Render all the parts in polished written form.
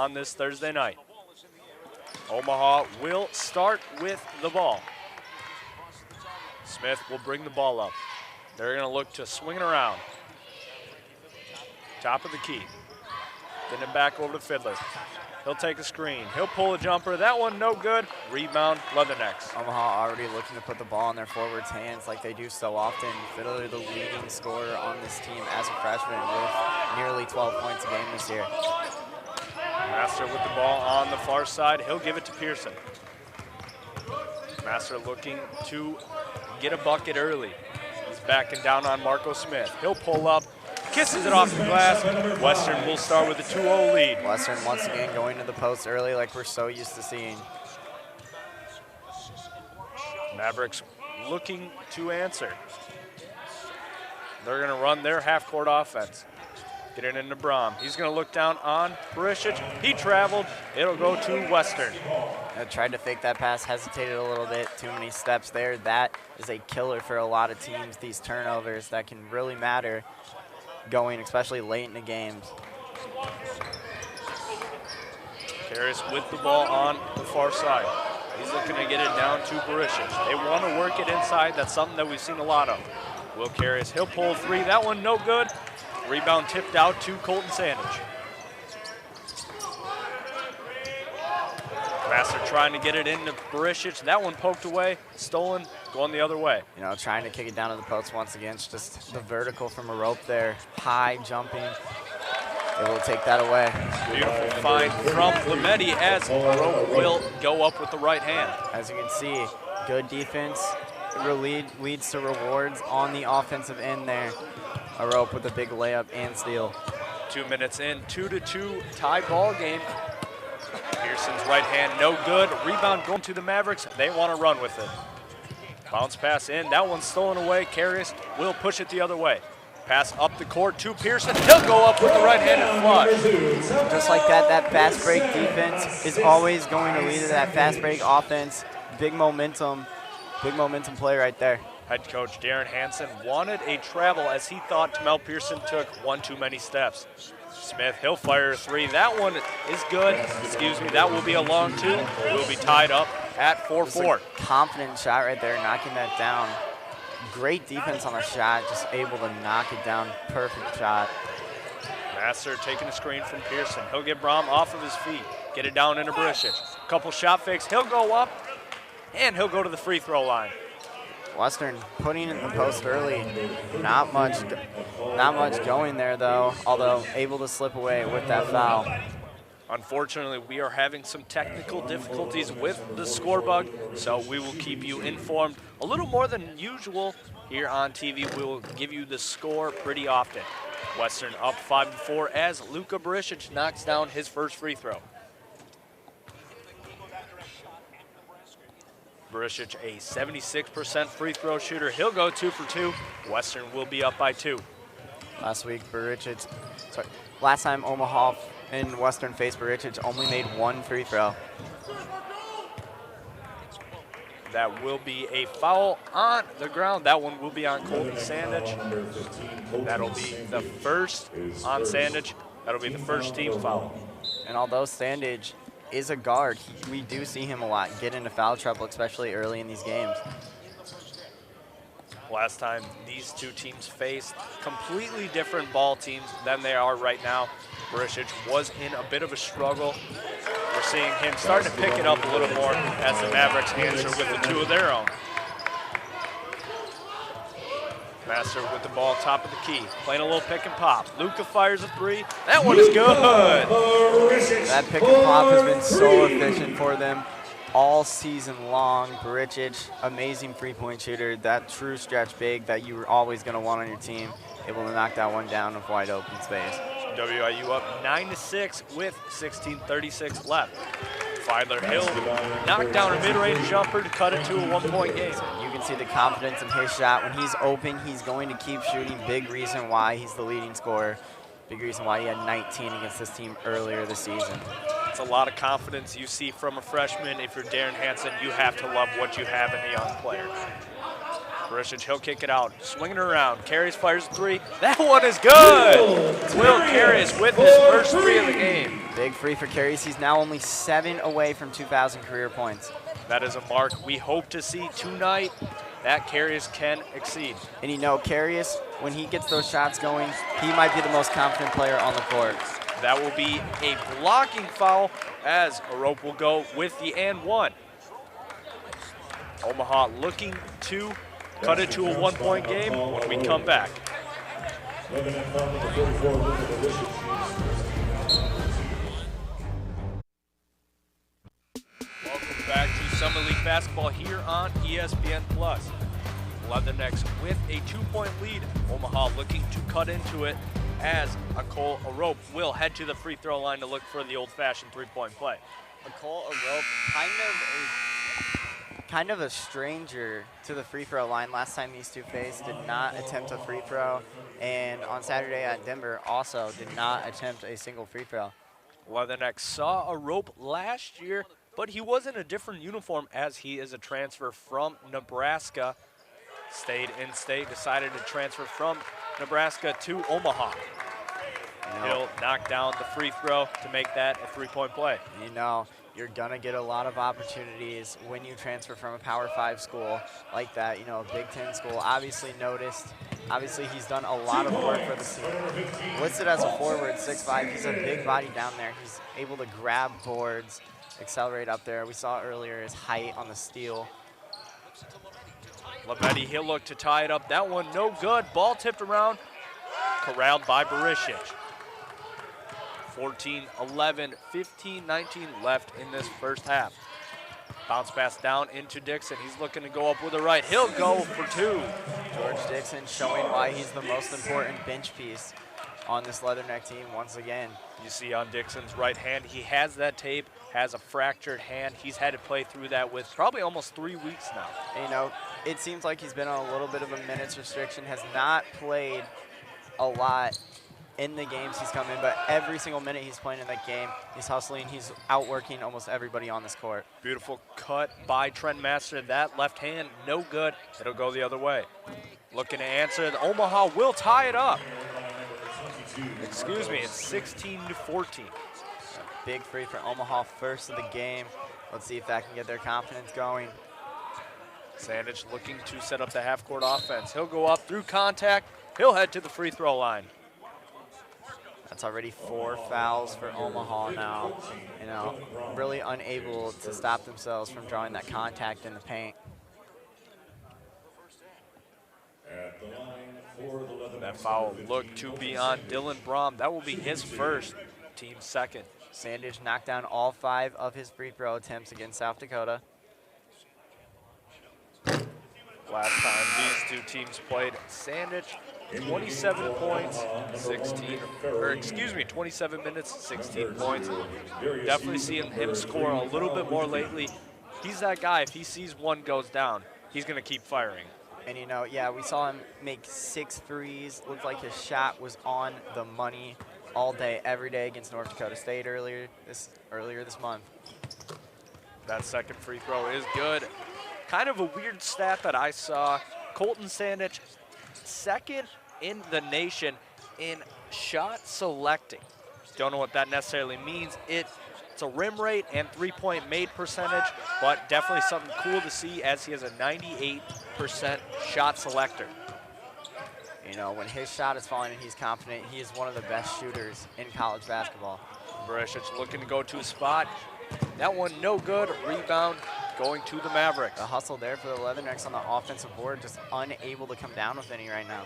on this Thursday night. Omaha will start with the ball. Smith will bring the ball up. They're going to look to swing it around. Top of the key. Getting it back over to Fiddler. He'll take a screen. He'll pull a jumper. That one no good. Rebound, Leathernecks. Omaha already looking to put the ball in their forwards' hands like they do so often. Fiddler, the leading scorer on this team as a freshman with nearly 12 points a game this year. Master with the ball on the far side. He'll give it to Pearson. Master looking to get a bucket early. He's backing down on Marco Smith. He'll pull up, kisses it off the glass. Western will start with a 2-0 lead. Western once again going to the post early like we're so used to seeing. Mavericks looking to answer. They're going to run their half-court offense. Get it into Brom. He's going to look down on Barisic. He traveled. It'll go to Western. Tried to fake that pass, hesitated a little bit. Too many steps there. That is a killer for a lot of teams, these turnovers that can really matter going, especially late in the games. Karras with the ball on the far side. He's looking to get it down to Barisic. They want to work it inside. That's something that we've seen a lot of. Will Karras, he'll pull three. That one no good. Rebound tipped out to Colton Sandage. Master trying to get it into Barisic. That one poked away, stolen, going the other way. You know, trying to kick it down to the post once again. It's just the vertical from a rope there. High jumping. It will take that away. Beautiful find from Lametti as Rope will go up with the right hand. As you can see, good defense leads to rewards on the offensive end there. A Rope with a big layup and steal. 2 minutes in, 2-2 tie ball game. Pearson's right hand, no good. Rebound going to the Mavericks. They want to run with it. Bounce pass in. That one's stolen away. Karras will push it the other way. Pass up the court to Pearson. He'll go up with the right-handed flush. Just like that, that fast break defense is always going to lead to that fast break offense. Big momentum play right there. Head coach Darren Hansen wanted a travel as he thought Tamel Pearson took one too many steps. Smith, he'll fire a three. That one is good. Excuse me, that will be a long two. We'll be tied up at 4-4. Confident shot right there, knocking that down. Great defense on the shot, just able to knock it down. Perfect shot. Master taking a screen from Pearson. He'll get Brom off of his feet. Get it down into Barisic. Couple shot fakes. He'll go up, and he'll go to the free throw line. Western putting it in the post early. Not much going there though, although able to slip away with that foul. Unfortunately, we are having some technical difficulties with the score bug, so we will keep you informed a little more than usual here on TV. We will give you the score pretty often. Western up 5-4 as Luka Barisic knocks down his first free throw. Barisic, a 76% free throw shooter. He'll go 2 for 2. Western will be up by 2. Last time Omaha and Western faced Barisic only made one free throw. That will be a foul on the ground. That one will be on Colton Sandage. That'll be the first on Sandage. That'll be the first team foul. And although Sandage is a guard, we do see him a lot get into foul trouble, especially early in these games. Last time these two teams faced completely different ball teams than they are right now. Barisic was in a bit of a struggle. We're seeing him starting to pick it up a little more as the Mavericks answer with the two of their own. Master with the ball, top of the key, playing a little pick and pop. Luka fires a three. That one is good. That pick and pop has been so efficient for them all season long. Barisic, amazing three-point shooter, that true stretch big that you were always going to want on your team, able to knock that one down with wide open space. WIU up 9-6 with 16:36 left. Fiedler Hill knocked down a mid-range jumper to cut it to a one-point game. You can see the confidence in his shot. When he's open, he's going to keep shooting. Big reason why he's the leading scorer. Big reason why he had 19 against this team earlier this season. It's a lot of confidence you see from a freshman. If you're Darren Hansen, you have to love what you have in a young player. Barisic, he'll kick it out, swinging it around. Carries, fires a three. That one is good. Will Carries with his first three of the game. Big free for Carius. He's now only 7 away from 2,000 career points. That is a mark we hope to see tonight. That Carius can exceed. And you know, Carius, when he gets those shots going, he might be the most confident player on the court. That will be a blocking foul as Orope will go with the and one. Omaha looking to cut it to a 1-point game when we come back. Welcome back to Summer League Basketball here on ESPN+. Leathernecks with a 2-point lead. Omaha looking to cut into it as Nicole Orope will head to the free throw line to look for the old-fashioned 3-point play. Nicole Orope, kind of a stranger to the free throw line. Last time these two faced, did not attempt a free throw, and on Saturday at Denver also did not attempt a single free throw. Leathernecks saw Orope last year, but he was in a different uniform as he is a transfer from Nebraska. Stayed in state, decided to transfer from Nebraska to Omaha. He'll knock down the free throw to make that a 3-point play. You know, you're going to get a lot of opportunities when you transfer from a Power 5 school like that, you know, a Big Ten school. Obviously he's done a lot of work for the team. Listed as a forward, 6'5", he's a big body down there. He's able to grab boards, accelerate up there. We saw earlier his height on the steal. Labetti, he'll look to tie it up. That one no good. Ball tipped around, corralled by Barisic. 14-11, 15-19 left in this first half. Bounce pass down into Dixon. He's looking to go up with a right. He'll go for two. George Dixon showing why he's the most important bench piece on this Leatherneck team once again. You see on Dixon's right hand, he has that tape, has a fractured hand. He's had to play through that with probably almost 3 weeks now. You know, it seems like he's been on a little bit of a minutes restriction, has not played a lot in the games he's come in, but every single minute he's playing in that game, he's hustling, he's outworking almost everybody on this court. Beautiful cut by Trent Master. That left hand, no good. It'll go the other way. Looking to answer, the Omaha will tie it up. Excuse me, it's 16-14. Big free for Omaha, first of the game. Let's see if that can get their confidence going. Sandage looking to set up the half-court offense. He'll go up through contact. He'll head to the free throw line. That's already 4 fouls for Omaha now. You know, really unable to stop themselves from drawing that contact in the paint. That foul looked to be on Dylan Brom. That will be his first, team second. Sandage knocked down all 5 of his free throw attempts against South Dakota. Last time these two teams played, Sandage 27 points, 27 minutes, 16 points. Definitely seeing him score a little bit more lately. He's that guy, if he sees one goes down, he's gonna keep firing. And you know, yeah, we saw him make 6 threes. Looked like his shot was on the money all day, every day against North Dakota State earlier this month. That second free throw is good. Kind of a weird stat that I saw. Colton Sandage, second in the nation in shot selecting. Don't know what that necessarily means. It's a rim rate and 3-point made percentage, but definitely something cool to see as he has a 98% shot selector. You know, when his shot is falling and he's confident, he is one of the best shooters in college basketball. Barisic looking to go to a spot. That one no good. Rebound going to the Mavericks. The hustle there for the Leathernecks on the offensive board, just unable to come down with any right now.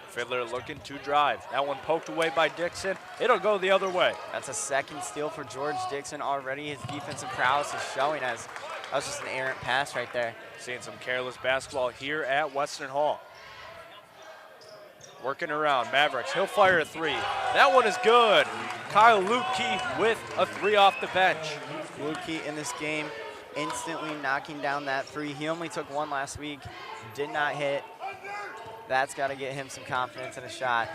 Fiddler looking to drive. That one poked away by Dixon. It'll go the other way. That's a second steal for George Dixon already. His defensive prowess is showing as that was just an errant pass right there. Seeing some careless basketball here at Western Hall. Working around, Mavericks, he'll fire a 3. That one is good. Kyle Lutke with a 3 off the bench. Lutke in this game instantly knocking down that 3. He only took 1 last week, did not hit. That's got to get him some confidence in a shot.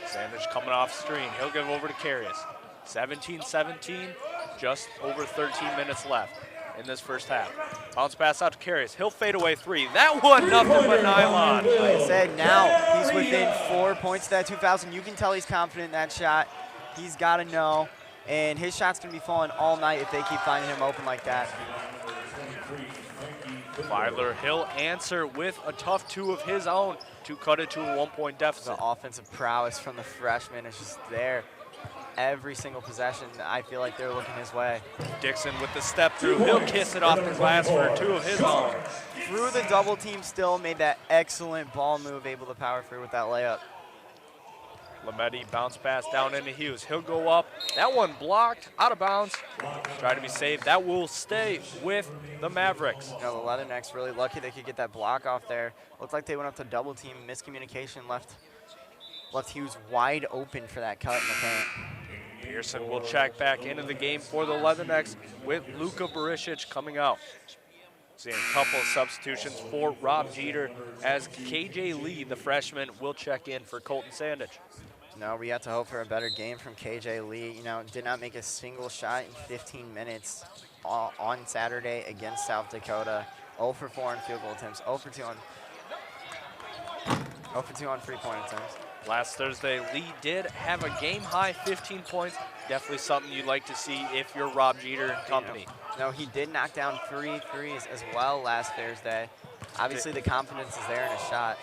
Sandage coming off screen. He'll give over to Carius. 17-17, just over 13 minutes left in this first half. Bounce pass out to Carius. He'll fade away 3. That one, nothing but nylon. Like I said, now he's within 4 points of that 2,000. You can tell he's confident in that shot. He's got to know. And his shot's going to be falling all night if they keep finding him open like that. Weiler, he'll answer with a tough 2 of his own to cut it to a 1-point deficit. The offensive prowess from the freshman is just there. Every single possession, I feel like they're looking his way. Dixon with the step through. He'll kiss it off the glass for 2 of his own. Through the double team still, made that excellent ball move, able to power through with that layup. Lametti bounce pass down into Hughes. He'll go up. That one blocked, out of bounds. Try to be saved. That will stay with the Mavericks. You know, the Leathernecks really lucky they could get that block off there. Looked like they went up to double team. Miscommunication left Hughes wide open for that cut in the paint. Pearson will check back into the game for the Leathernecks with Luka Barisic coming out. Seeing a couple of substitutions for Rob Jeter as KJ Lee, the freshman, will check in for Colton Sandage. No, we have to hope for a better game from KJ Lee. You know, did not make a single shot in 15 minutes on Saturday against South Dakota. 0 for 4 on field goal attempts, 0 for 2 on three-point attempts. Last Thursday, Lee did have a game-high 15 points. Definitely something you'd like to see if you're Rob Jeter and company. No, he did knock down 3 threes as well last Thursday. Obviously, the confidence is there in his shot.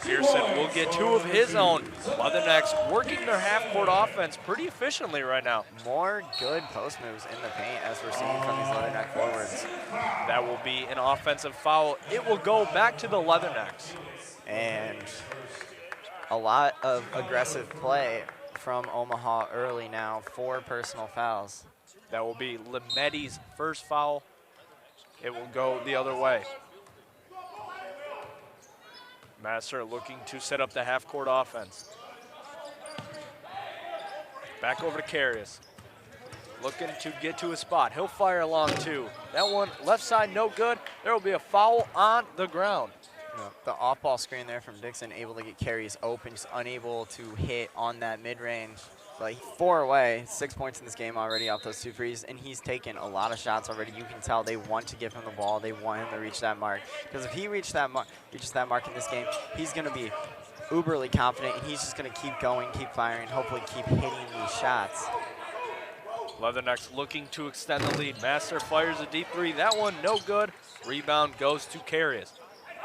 Pearson will get 2 of his own. Leathernecks working their half-court offense pretty efficiently right now. More good post moves in the paint as we're seeing from these Leatherneck forwards. That will be an offensive foul. It will go back to the Leathernecks. And a lot of aggressive play from Omaha early now. 4 personal fouls. That will be Lametti's first foul. It will go the other way. Master looking to set up the half-court offense. Back over to Carius. Looking to get to a spot. He'll fire along 2. That one left side, no good. There will be a foul on the ground. The off-ball screen there from Dixon, able to get Carius open, just unable to hit on that mid-range. But 4 away, 6 points in this game already off those 2 threes, and he's taken a lot of shots already. You can tell they want to give him the ball. They want him to reach that mark. Because if he reaches that mark in this game, he's going to be uberly confident, and he's just going to keep going, keep firing, hopefully keep hitting these shots. Leathernecks looking to extend the lead. Master fires a deep 3. That one no good. Rebound goes to Carius.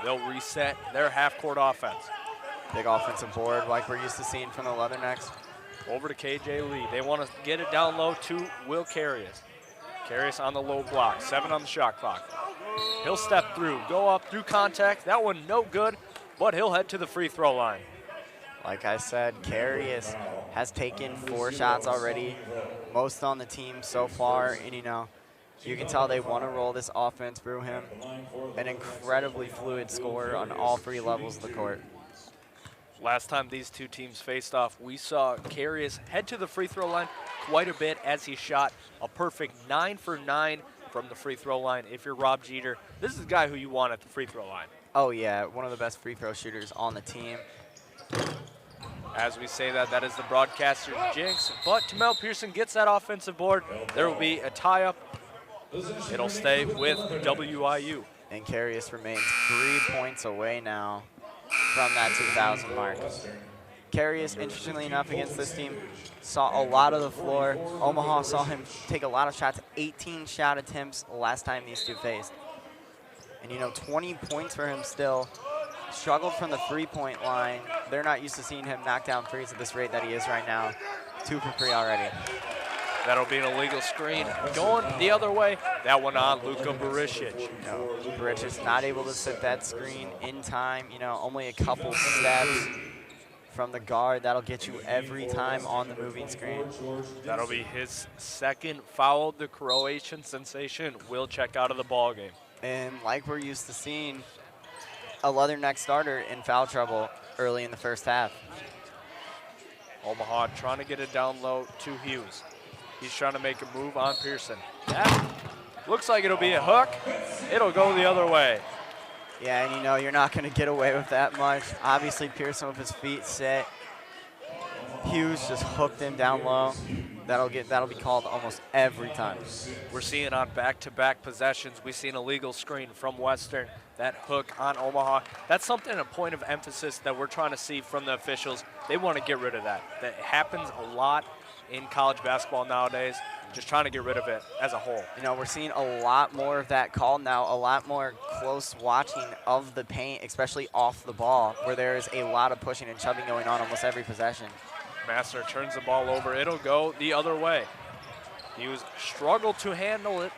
They'll reset their half-court offense. Big offensive board like we're used to seeing from the Leathernecks. Over to KJ Lee. They want to get it down low to Will Carius. Carius on the low block. 7 on the shot clock. He'll step through, go up through contact. That one no good, but he'll head to the free throw line. Like I said, Carius has taken 4 shots already, most on the team so far, and you know, you can tell they want to roll this offense through him. An incredibly fluid scorer on all 3 levels of the court. Last time these 2 teams faced off, we saw Carius head to the free throw line quite a bit as he shot a perfect 9 for 9 from the free throw line. If you're Rob Jeter, this is the guy who you want at the free throw line. Oh yeah, one of the best free throw shooters on the team. As we say that, that is the broadcaster's jinx, but Tamel Pearson gets that offensive board. There will be a tie-up. It'll stay with WIU. And Carius remains 3 points away now from that 2,000 mark. Carius, interestingly enough, against this team, saw a lot of the floor. Omaha saw him take a lot of shots, 18 shot attempts last time these 2 faced. And you know, 20 points for him still. Struggled from the 3-point line. They're not used to seeing him knock down threes at this rate that he is right now. 2 for 3 already. That'll be an illegal screen. Going the other way, that one on Luka Barisic. No, Barisic not able to set that screen in time. You know, only a couple steps from the guard. That'll get you every time on the moving screen. That'll be his 2nd foul. The Croatian sensation will check out of the ball game. And like we're used to seeing, a Leatherneck starter in foul trouble early in the first half. Omaha trying to get it down low to Hughes. He's trying to make a move on Pearson. That looks like it'll be a hook. It'll go the other way. Yeah, and you know, you're not going to get away with that much. Obviously, Pearson with his feet set. Hughes just hooked him down low. That'll be called almost every time. We're seeing on back-to-back possessions, we've seen a legal screen from Western. That hook on Omaha, that's something, a point of emphasis that we're trying to see from the officials. They want to get rid of that. That happens a lot in college basketball nowadays, just trying to get rid of it as a whole. You know, we're seeing a lot more of that call now, a lot more close watching of the paint, especially off the ball, where there is a lot of pushing and shoving going on almost every possession. Master turns the ball over. It'll go the other way. He struggled to handle it.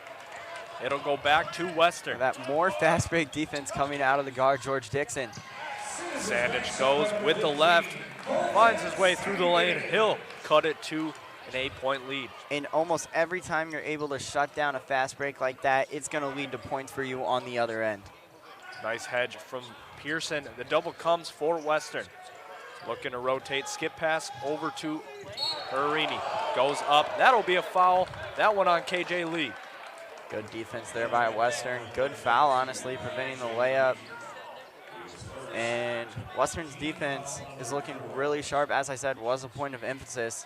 It'll go back to Western. That more fast break defense coming out of the guard, George Dixon. Sandage goes with the left, finds his way through the lane. He'll cut it to an 8-point lead. And almost every time you're able to shut down a fast break like that, it's going to lead to points for you on the other end. Nice hedge from Pearson. The double comes for Western. Looking to rotate, skip pass over to Harini. Goes up. That'll be a foul. That one on KJ Lee. Good defense there by Western. Good foul, honestly, preventing the layup. And Western's defense is looking really sharp. As I said, was a point of emphasis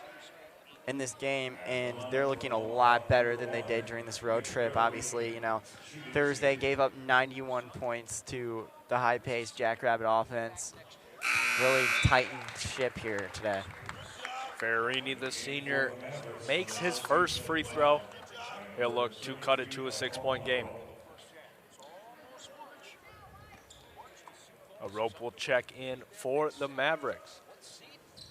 in this game, and they're looking a lot better than they did during this road trip. Obviously, you know, Thursday gave up 91 points to the high-paced Jackrabbit offense. Really tightened ship here today. Ferrini, the senior, makes his first free throw. He'll look to cut it to a 6-point game. A rope will check in for the Mavericks.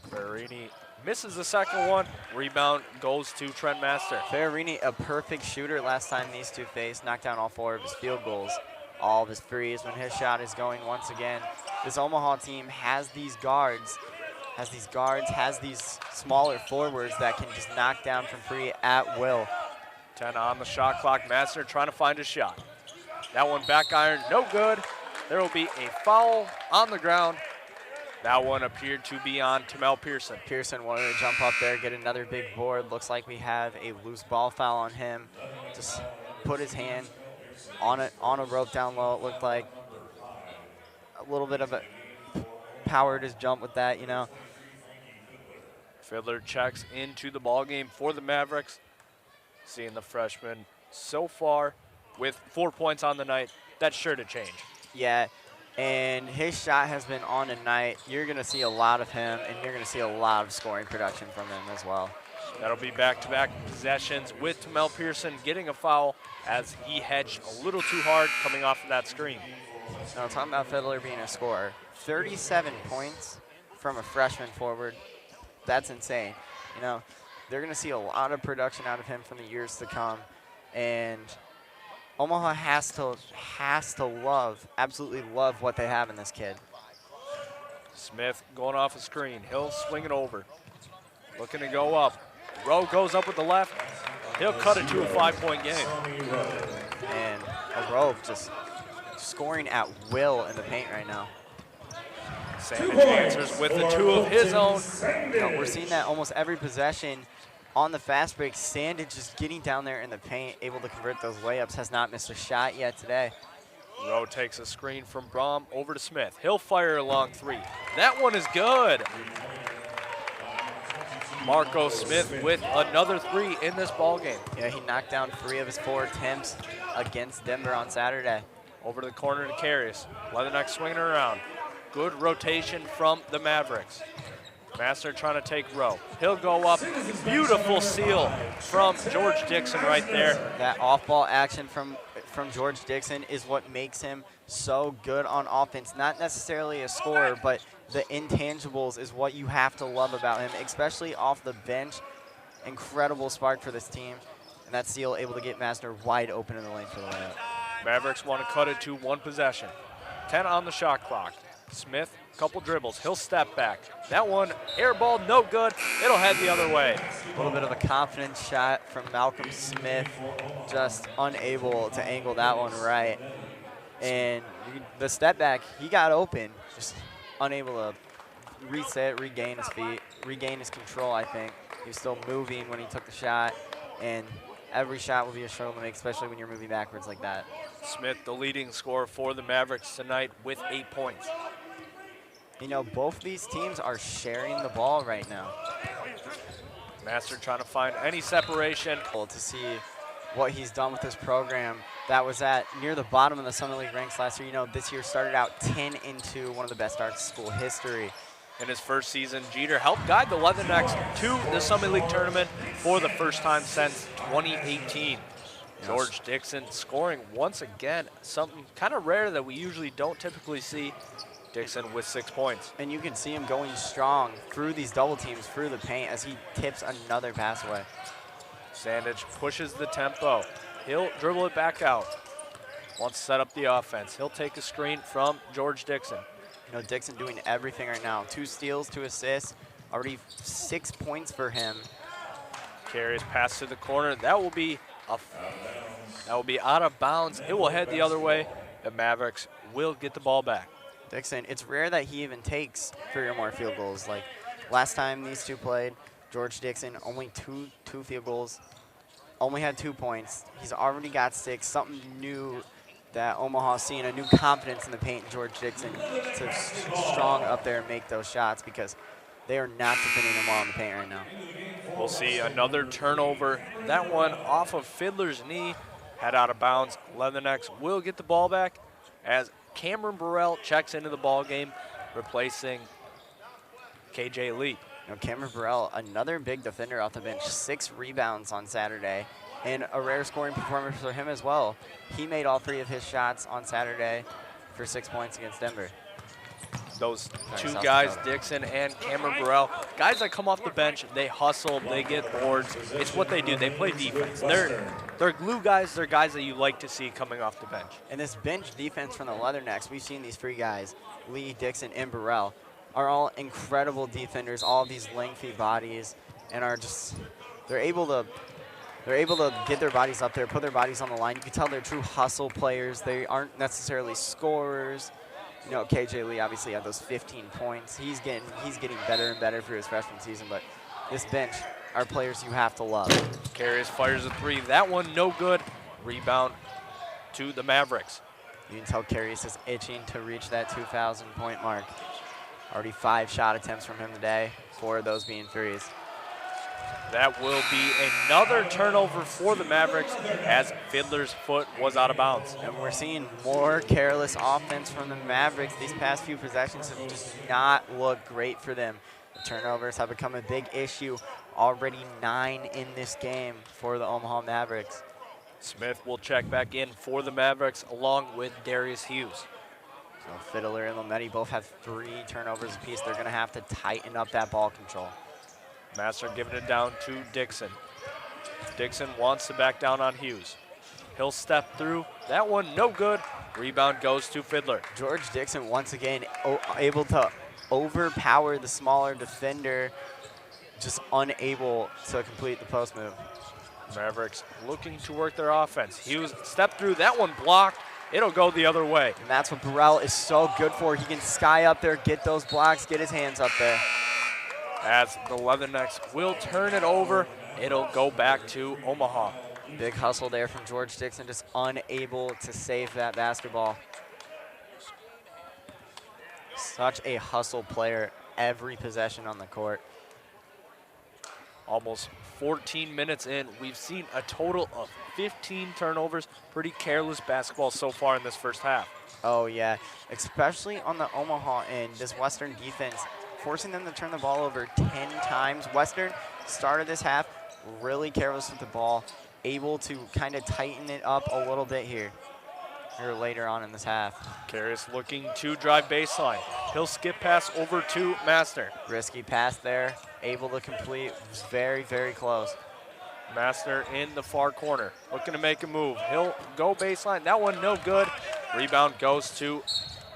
Ferrini misses the second one. Rebound goes to Trent Master. Ferrini, a perfect shooter last time these two faced, knocked down all 4 of his field goals, all of his threes when his shot is going once again. This Omaha team has these guards, has these smaller forwards that can just knock down from free at will. 10 on the shot clock. Master trying to find a shot. That one back iron, no good. There will be a foul on the ground. That one appeared to be on Tamel Pearson. Pearson wanted to jump up there, get another big board. Looks like we have a loose ball foul on him. Just put his hand on a rope down low. It looked like a little bit of a powered his jump with that, you know. Fiddler checks into the ball game for the Mavericks. Seeing the freshman so far with 4 points on the night. That's sure to change. Yeah, and his shot has been on tonight. You're going to see a lot of him, and you're going to see a lot of scoring production from him as well. That'll be back-to-back possessions with Tamel Pearson getting a foul as he hedged a little too hard coming off of that screen. Now, talking about Fiddler being a scorer, 37 points from a freshman forward. That's insane. You know, they're going to see a lot of production out of him from the years to come, and Omaha has to love, absolutely love what they have in this kid. Smith going off a screen. He'll swing it over. Looking to go up. Rowe goes up with the left. He'll cut it to a 5-point game. And Rowe just scoring at will in the paint right now. Sandage answers with the 2 of his own. You know, we're seeing that almost every possession. On the fast break, Sandage just getting down there in the paint, able to convert those layups, has not missed a shot yet today. Rowe takes a screen from Brom over to Smith. He'll fire a long 3. That one is good. Marco Smith with another 3 in this ball game. Yeah, he knocked down 3 of his 4 attempts against Denver on Saturday. Over to the corner to Carius. Leatherneck swinging around. Good rotation from the Mavericks. Master trying to take Rowe. He'll go up. Beautiful seal from George Dixon right there. That off-ball action from George Dixon is what makes him so good on offense. Not necessarily a scorer, but the intangibles is what you have to love about him, especially off the bench. Incredible spark for this team. And that seal able to get Master wide open in the lane for the layup. Mavericks want to cut it to 1 possession. 10 on the shot clock. Smith, couple dribbles. He'll step back. That one, air ball, no good. It'll head the other way. A little bit of a confident shot from Malcolm Smith. Just unable to angle that one right. And the step back, he got open. Just unable to reset, regain his feet, regain his control, I think. He was still moving when he took the shot. And every shot will be a struggle to make, especially when you're moving backwards like that. Smith, the leading scorer for the Mavericks tonight with 8 points. You know, both these teams are sharing the ball right now. Master trying to find any separation. To see what he's done with this program that was at near the bottom of the Summit League ranks last year. You know, this year started out 10-2, one of the best starts in school history. In his first season, Jeter helped guide the Leathernecks to the Summit League tournament for the first time since 2018. George Dixon scoring once again, something kind of rare that we usually don't typically see. Dixon with 6 points. And you can see him going strong through these double teams, through the paint, as he tips another pass away. Sandage pushes the tempo. He'll dribble it back out. Wants to set up the offense. He'll take a screen from George Dixon. You know, Dixon doing everything right now. 2 steals, 2 assists, already 6 points for him. Carries pass to the corner. That will be out of bounds. It will head the other way. The Mavericks will get the ball back. Dixon, it's rare that he even takes 3 or more field goals. Like last time these two played, George Dixon only two field goals, only had 2 points. He's already got 6. Something new that Omaha's seeing, a new confidence in the paint in George Dixon to strong up there and make those shots, because they are not defending him well in the paint right now. We'll see another turnover. That one off of Fiddler's knee, head out of bounds. Leathernecks will get the ball back as Cameron Burrell checks into the ball game, replacing KJ Lee. You know, Cameron Burrell, another big defender off the bench, 6 rebounds on Saturday, and a rare scoring performance for him as well. He made all 3 of his shots on Saturday for 6 points against Denver. Those two guys, Dixon and Cameron Burrell, guys that come off the bench, they hustle, they get boards. It's what they do. They play defense. They're glue guys. They're guys that you like to see coming off the bench. And this bench defense from the Leathernecks, we've seen these 3 guys, Lee, Dixon, and Burrell, are all incredible defenders, all of these lengthy bodies, and are just, they're able to get their bodies up there, put their bodies on the line. You can tell they're true hustle players. They aren't necessarily scorers. You know, KJ Lee obviously had those 15 points. He's getting better and better for his freshman season, but this bench are players you have to love. Carries, fires a 3. That one no good. Rebound to the Mavericks. You can tell Carius is itching to reach that 2,000 point mark. Already 5 shot attempts from him today, 4 of those being threes. That will be another turnover for the Mavericks as Fiddler's foot was out of bounds. And we're seeing more careless offense from the Mavericks. These past few possessions have just not looked great for them. The turnovers have become a big issue. Already 9 in this game for the Omaha Mavericks. Smith will check back in for the Mavericks along with Darius Hughes. So Fiddler and Lametti both have 3 turnovers apiece. They're going to have to tighten up that ball control. Master giving it down to Dixon. Dixon wants to back down on Hughes. He'll step through. That one no good. Rebound goes to Fiddler. George Dixon once again able to overpower the smaller defender, just unable to complete the post move. Mavericks looking to work their offense. Hughes stepped through. That one blocked. It'll go the other way. And that's what Burrell is so good for. He can sky up there, get those blocks, get his hands up there. As the Leathernecks will turn it over, it'll go back to Omaha. Big hustle there from George Dixon, just unable to save that basketball. Such a hustle player every possession on the court. Almost 14 minutes in, we've seen a total of 15 turnovers. Pretty careless basketball so far in this first half. Oh yeah, especially on the Omaha end, this Western defense forcing them to turn the ball over 10 times. Western started this half really careless with the ball, able to kind of tighten it up a little bit here later on in this half. Carius looking to drive baseline. He'll skip pass over to Master. Risky pass there, able to complete, was very, very close. Master in the far corner, looking to make a move. He'll go baseline. That one no good. Rebound goes to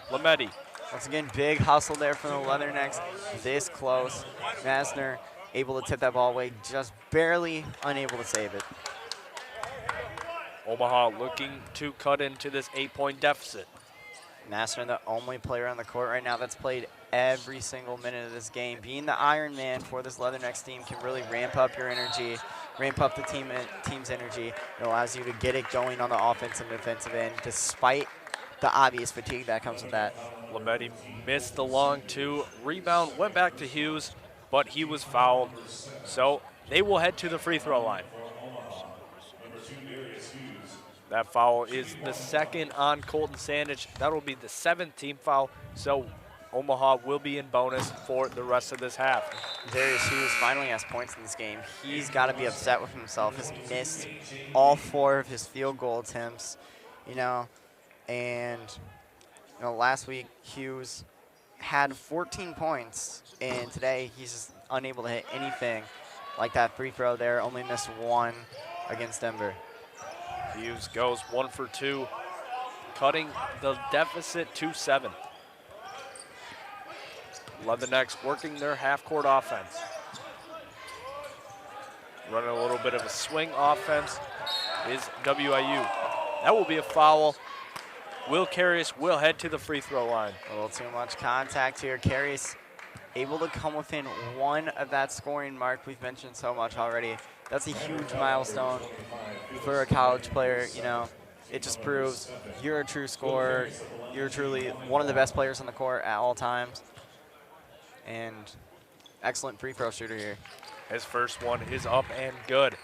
Lametti. Once again, big hustle there from the Leathernecks, this close. Massner able to tip that ball away, just barely unable to save it. Omaha looking to cut into this 8-point deficit. Massner, the only player on the court right now that's played every single minute of this game. Being the Iron Man for this Leathernecks team can really ramp up your energy, ramp up the team's energy. It allows you to get it going on the offensive and defensive end, despite the obvious fatigue that comes with that. Lametti missed the long 2. Rebound went back to Hughes, but he was fouled. So they will head to the free throw line. That foul is the second on Colton Sandage. That'll be the 7th team foul, so Omaha will be in bonus for the rest of this half. Darius Hughes finally has points in this game. He's got to be upset with himself. He's missed all 4 of his field goal attempts, and last week Hughes had 14 points, and today he's just unable to hit anything. Like that free throw there, only missed 1 against Denver. Hughes goes 1 for 2, cutting the deficit to 7. Leathernecks working their half-court offense. Running a little bit of a swing offense is WIU. That will be a foul. Will Carius will head to the free throw line. A little too much contact here. Carius able to come within 1 of that scoring mark we've mentioned so much already. That's a huge milestone for a college player. It just proves you're a true scorer. You're truly one of the best players on the court at all times. And excellent free throw shooter here. His first one is up and good.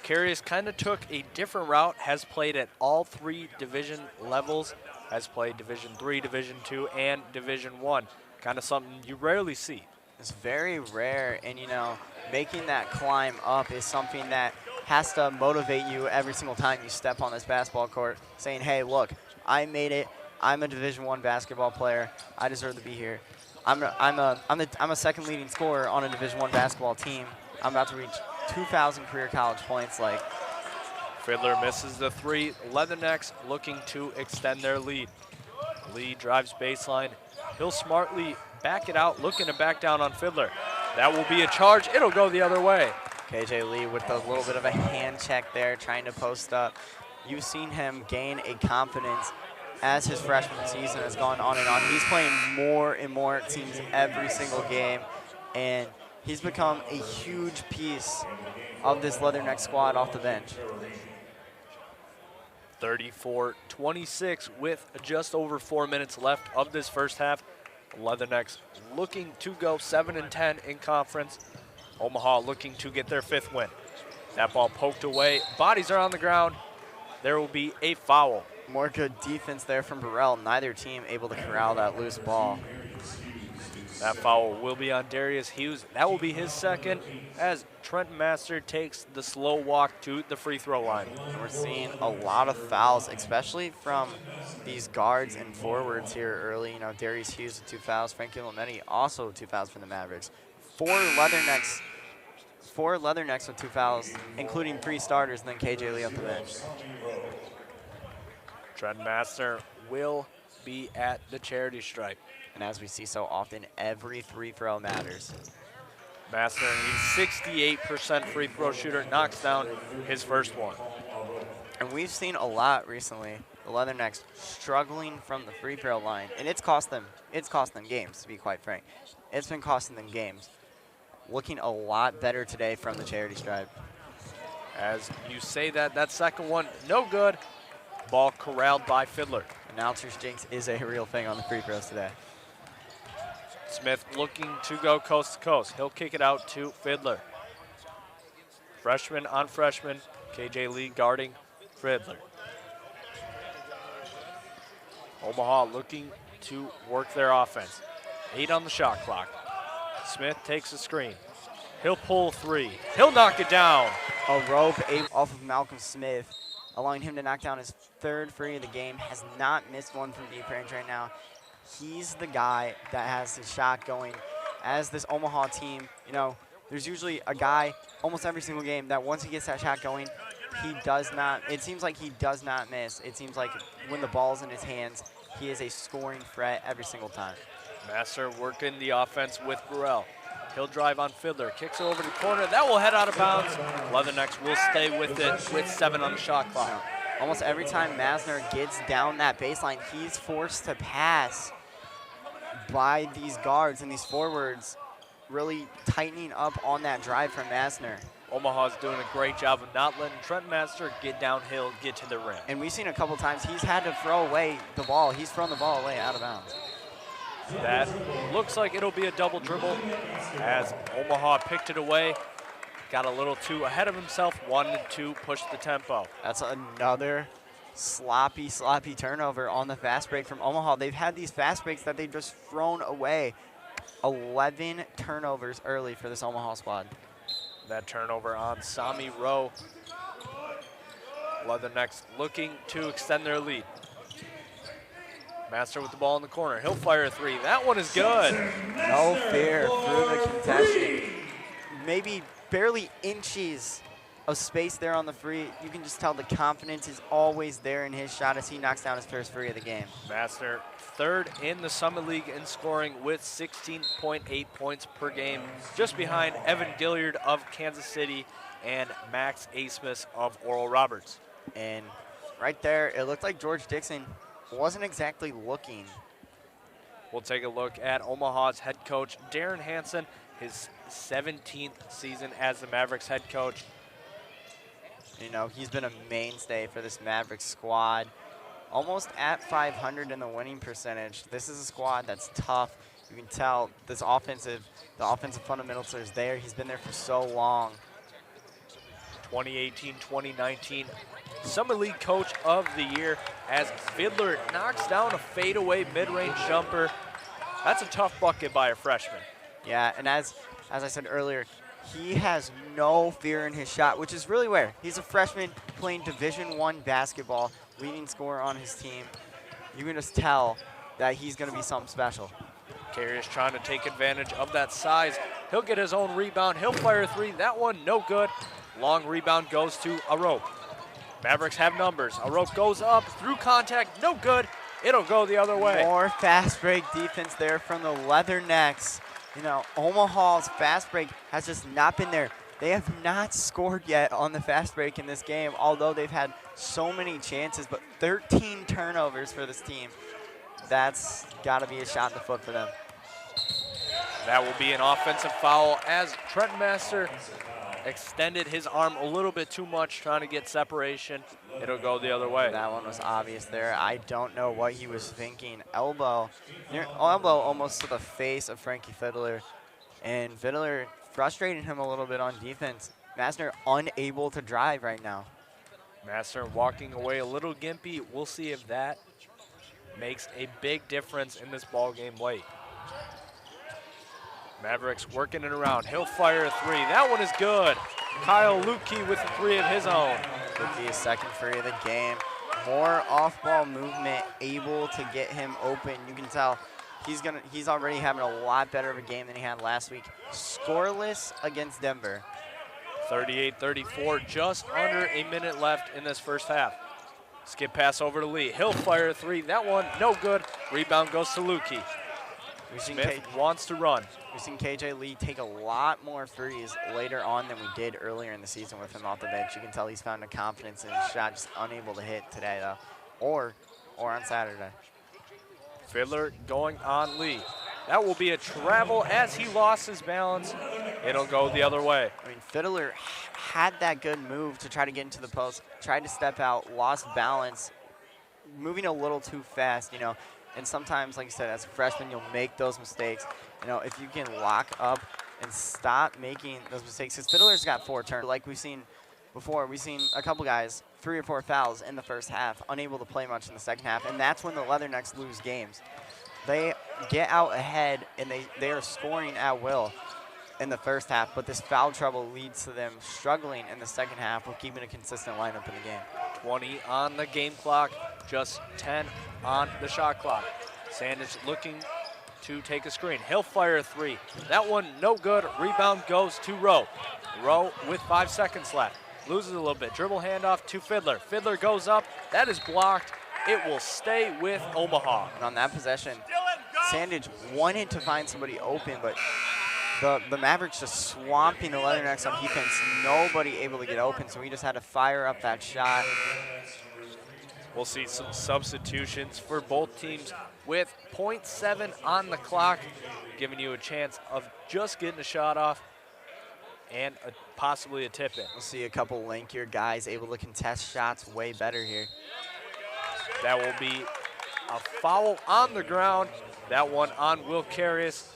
Carius kind of took a different route, has played at all 3 division levels, has played Division III, Division II, and Division I. Kind of something you rarely see. It's very rare, and making that climb up is something that has to motivate you every single time you step on this basketball court, saying, hey, look, I made it. I'm a Division I basketball player. I deserve to be here. I'm a second leading scorer on a Division I basketball team. I'm about to reach 2,000 career college points. Fiddler misses the 3. Leathernecks looking to extend their lead. Lee drives baseline. He'll smartly back it out, looking to back down on Fiddler. That will be a charge. It'll go the other way. KJ Lee with a little bit of a hand check there, trying to post up. You've seen him gain a confidence as his freshman season has gone on and on. He's playing more and more, it seems, every single game, and he's become a huge piece of this Leatherneck squad off the bench. 34-26 with just over 4 minutes left of this first half. Leathernecks looking to go 7-10 in conference. Omaha looking to get their 5th win. That ball poked away. Bodies are on the ground. There will be a foul. More good defense there from Burrell. Neither team able to corral that loose ball. That foul will be on Darius Hughes. That will be his 2nd as Trent Master takes the slow walk to the free throw line. We're seeing a lot of fouls, especially from these guards and forwards here early. Darius Hughes with 2 fouls. Frankie Lametti also 2 fouls for the Mavericks. 4 Leathernecks with 2 fouls, including 3 starters, and then KJ Lee off the bench. Trent Master will be at the charity stripe. And as we see so often, every free throw matters. Master, he's 68% free throw shooter, knocks down his first one. And we've seen a lot recently, the Leathernecks struggling from the free throw line. And it's cost them games, to be quite frank. It's been costing them games. Looking a lot better today from the charity stripe. As you say that second one, no good. Ball corralled by Fiddler. Announcer's jinx is a real thing on the free throws today. Smith looking to go coast to coast. He'll kick it out to Fiddler. Freshman on freshman. KJ Lee guarding Fiddler. Omaha looking to work their offense. 8 on the shot clock. Smith takes a screen. He'll pull 3. He'll knock it down. A rope off of Malcolm Smith, allowing him to knock down his 3rd free of the game. Has not missed one from deep range right now. He's the guy that has his shot going. As this Omaha team, there's usually a guy almost every single game that once he gets that shot going, it seems like he does not miss. It seems like when the ball's in his hands, he is a scoring threat every single time. Master working the offense with Burrell. He'll drive on Fiddler, kicks it over to the corner. That will head out of bounds. Leathernecks will stay with it with 7 on the shot clock. Almost every time Masner gets down that baseline, he's forced to pass by these guards and these forwards, really tightening up on that drive from Masner. Omaha's doing a great job of not letting Trent Master get downhill, get to the rim. And we've seen a couple times he's had to throw away the ball. He's thrown the ball away out of bounds. That looks like it'll be a double dribble as Omaha picked it away. got a little too ahead of himself, wanted to push the tempo. That's another sloppy turnover on the fast break from Omaha. They've had these fast breaks that they've just thrown away. 11 turnovers early for this Omaha squad. That turnover on Sami Rowe. Leathernecks looking to extend their lead. Master with the ball in the corner. He'll fire a three. That one is good. No fear through the contestant. Maybe barely inches of space there on the free. You can just tell the confidence is always there in his shot as he knocks down his first free of the game. Master third in the Summit League in scoring with 16.8 points per game, just behind Evan Gilliard of Kansas City and Max Asmus of Oral Roberts. And right there, it looked like George Dixon wasn't exactly looking. We'll take a look at Omaha's head coach, Darren Hansen, his 17th season as the Mavericks head coach. You know, he's been a mainstay for this Mavericks squad. Almost at 500 in the winning percentage. This is a squad that's tough. You can tell the offensive fundamentals are there. He's been there for so long. 2018-2019 Summer League Coach of the Year as Fiddler knocks down a fadeaway mid-range jumper. That's a tough bucket by a freshman. Yeah, and as I said earlier, he has no fear in his shot, which is really rare. He's a freshman playing Division I basketball, leading scorer on his team. You can just tell that he's going to be something special. Carey is trying to take advantage of that size. He'll get his own rebound. He'll fire a three. That one, no good. Long rebound goes to Arope. Mavericks have numbers. Arope goes up through contact. No good. It'll go the other way. More fast break defense there from the Leathernecks. You know, Omaha's fast break has just not been there. They have not scored yet on the fast break in this game, although they've had so many chances, but 13 turnovers for this team. That's got to be a shot in the foot for them. That will be an offensive foul as Trenton Master extended his arm a little bit too much, trying to get separation. It'll go the other way. That one was obvious there. I don't know what he was thinking. Elbow almost to the face of Frankie Fiddler. And Fiddler frustrating him a little bit on defense. Master unable to drive right now. Master walking away a little gimpy. We'll see if that makes a big difference in this ball game late. Mavericks working it around. He'll fire a three. That one is good. Kyle Lukey with a three of his own. Lukey's second free of the game. More off-ball movement, able to get him open. You can tell he's already having a lot better of a game than he had last week. Scoreless against Denver. 38-34, just under a minute left in this first half. Skip pass over to Lee. He'll fire a three. That one, no good. Rebound goes to Lukey. Smith wants to run. We've seen KJ Lee take a lot more threes later on than we did earlier in the season with him off the bench. You can tell he's found a confidence in his shot, just unable to hit today, though, or on Saturday. Fiddler going on Lee. That will be a travel as he lost his balance. It'll go the other way. I mean, Fiddler had that good move to try to get into the post, tried to step out, lost balance, moving a little too fast, you know. And sometimes, like I said, as a freshman, you'll make those mistakes. You know, if you can lock up and stop making those mistakes, because Fiddler's got 4 turns. Like we've seen before, we've seen a couple guys, 3 or 4 fouls in the first half, unable to play much in the second half, and that's when the Leathernecks lose games. They get out ahead, and they are scoring at will in the first half, but this foul trouble leads to them struggling in the second half with keeping a consistent lineup in the game. 20 on the game clock, just 10 on the shot clock. Sandage looking to take a screen. He'll fire a three. That one, no good. Rebound goes to Rowe. Rowe with 5 seconds left. Loses a little bit. Dribble handoff to Fiddler. Fiddler goes up. That is blocked. It will stay with Omaha. And on that possession, Sandage wanted to find somebody open, but the Mavericks just swamping the Leathernecks on defense. Nobody able to get open, so he just had to fire up that shot. We'll see some substitutions for both teams with 0.7 on the clock, giving you a chance of just getting a shot off and possibly a tip in. We'll see a couple lankier guys able to contest shots way better here. That will be a foul on the ground. That one on Will Carius.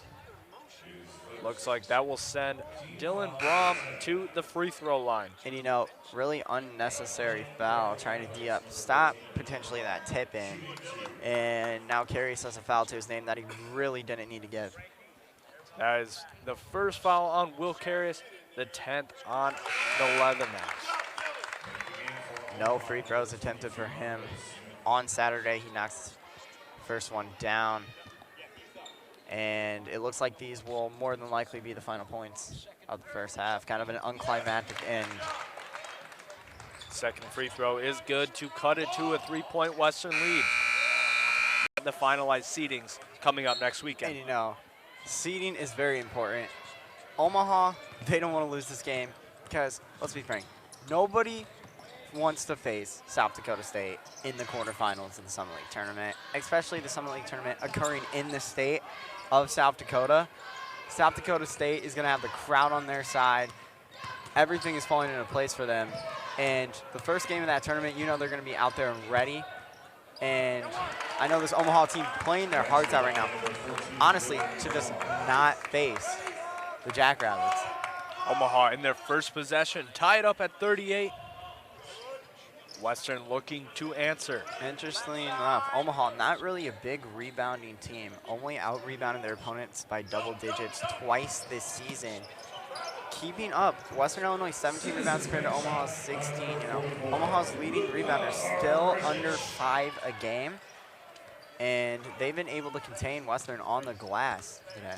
Looks like that will send Dylan Brom to the free throw line. And, you know, really unnecessary foul trying to stop potentially that tip in. And now Carius has a foul to his name that he really didn't need to give. That is the first foul on Will Carius, the 10th on the Leathernecks. No free throws attempted for him. On Saturday, he knocks the first one down. And it looks like these will more than likely be the final points of the first half. Kind of an unclimactic end. Second free throw is good to cut it to a 3-point Western lead. The finalized seedings coming up next weekend. And you know, seeding is very important. Omaha, they don't want to lose this game because, let's be frank, nobody wants to face South Dakota State in the quarterfinals of the Summer League tournament, especially the Summer League tournament occurring in the state of South Dakota. South Dakota State is going to have the crowd on their side. Everything is falling into place for them. And the first game of that tournament, you know they're going to be out there and ready. And I know this Omaha team playing their hearts out right now, honestly, to just not face the Jackrabbits. Omaha in their first possession, tied up at 38. Western looking to answer. Interestingly enough, Omaha, not really a big rebounding team, only out-rebounded their opponents by double digits twice this season. Keeping up, Western Illinois 17 rebounds compared to Omaha's 16. You know, Omaha's leading rebounder still under 5 a game, and they've been able to contain Western on the glass today.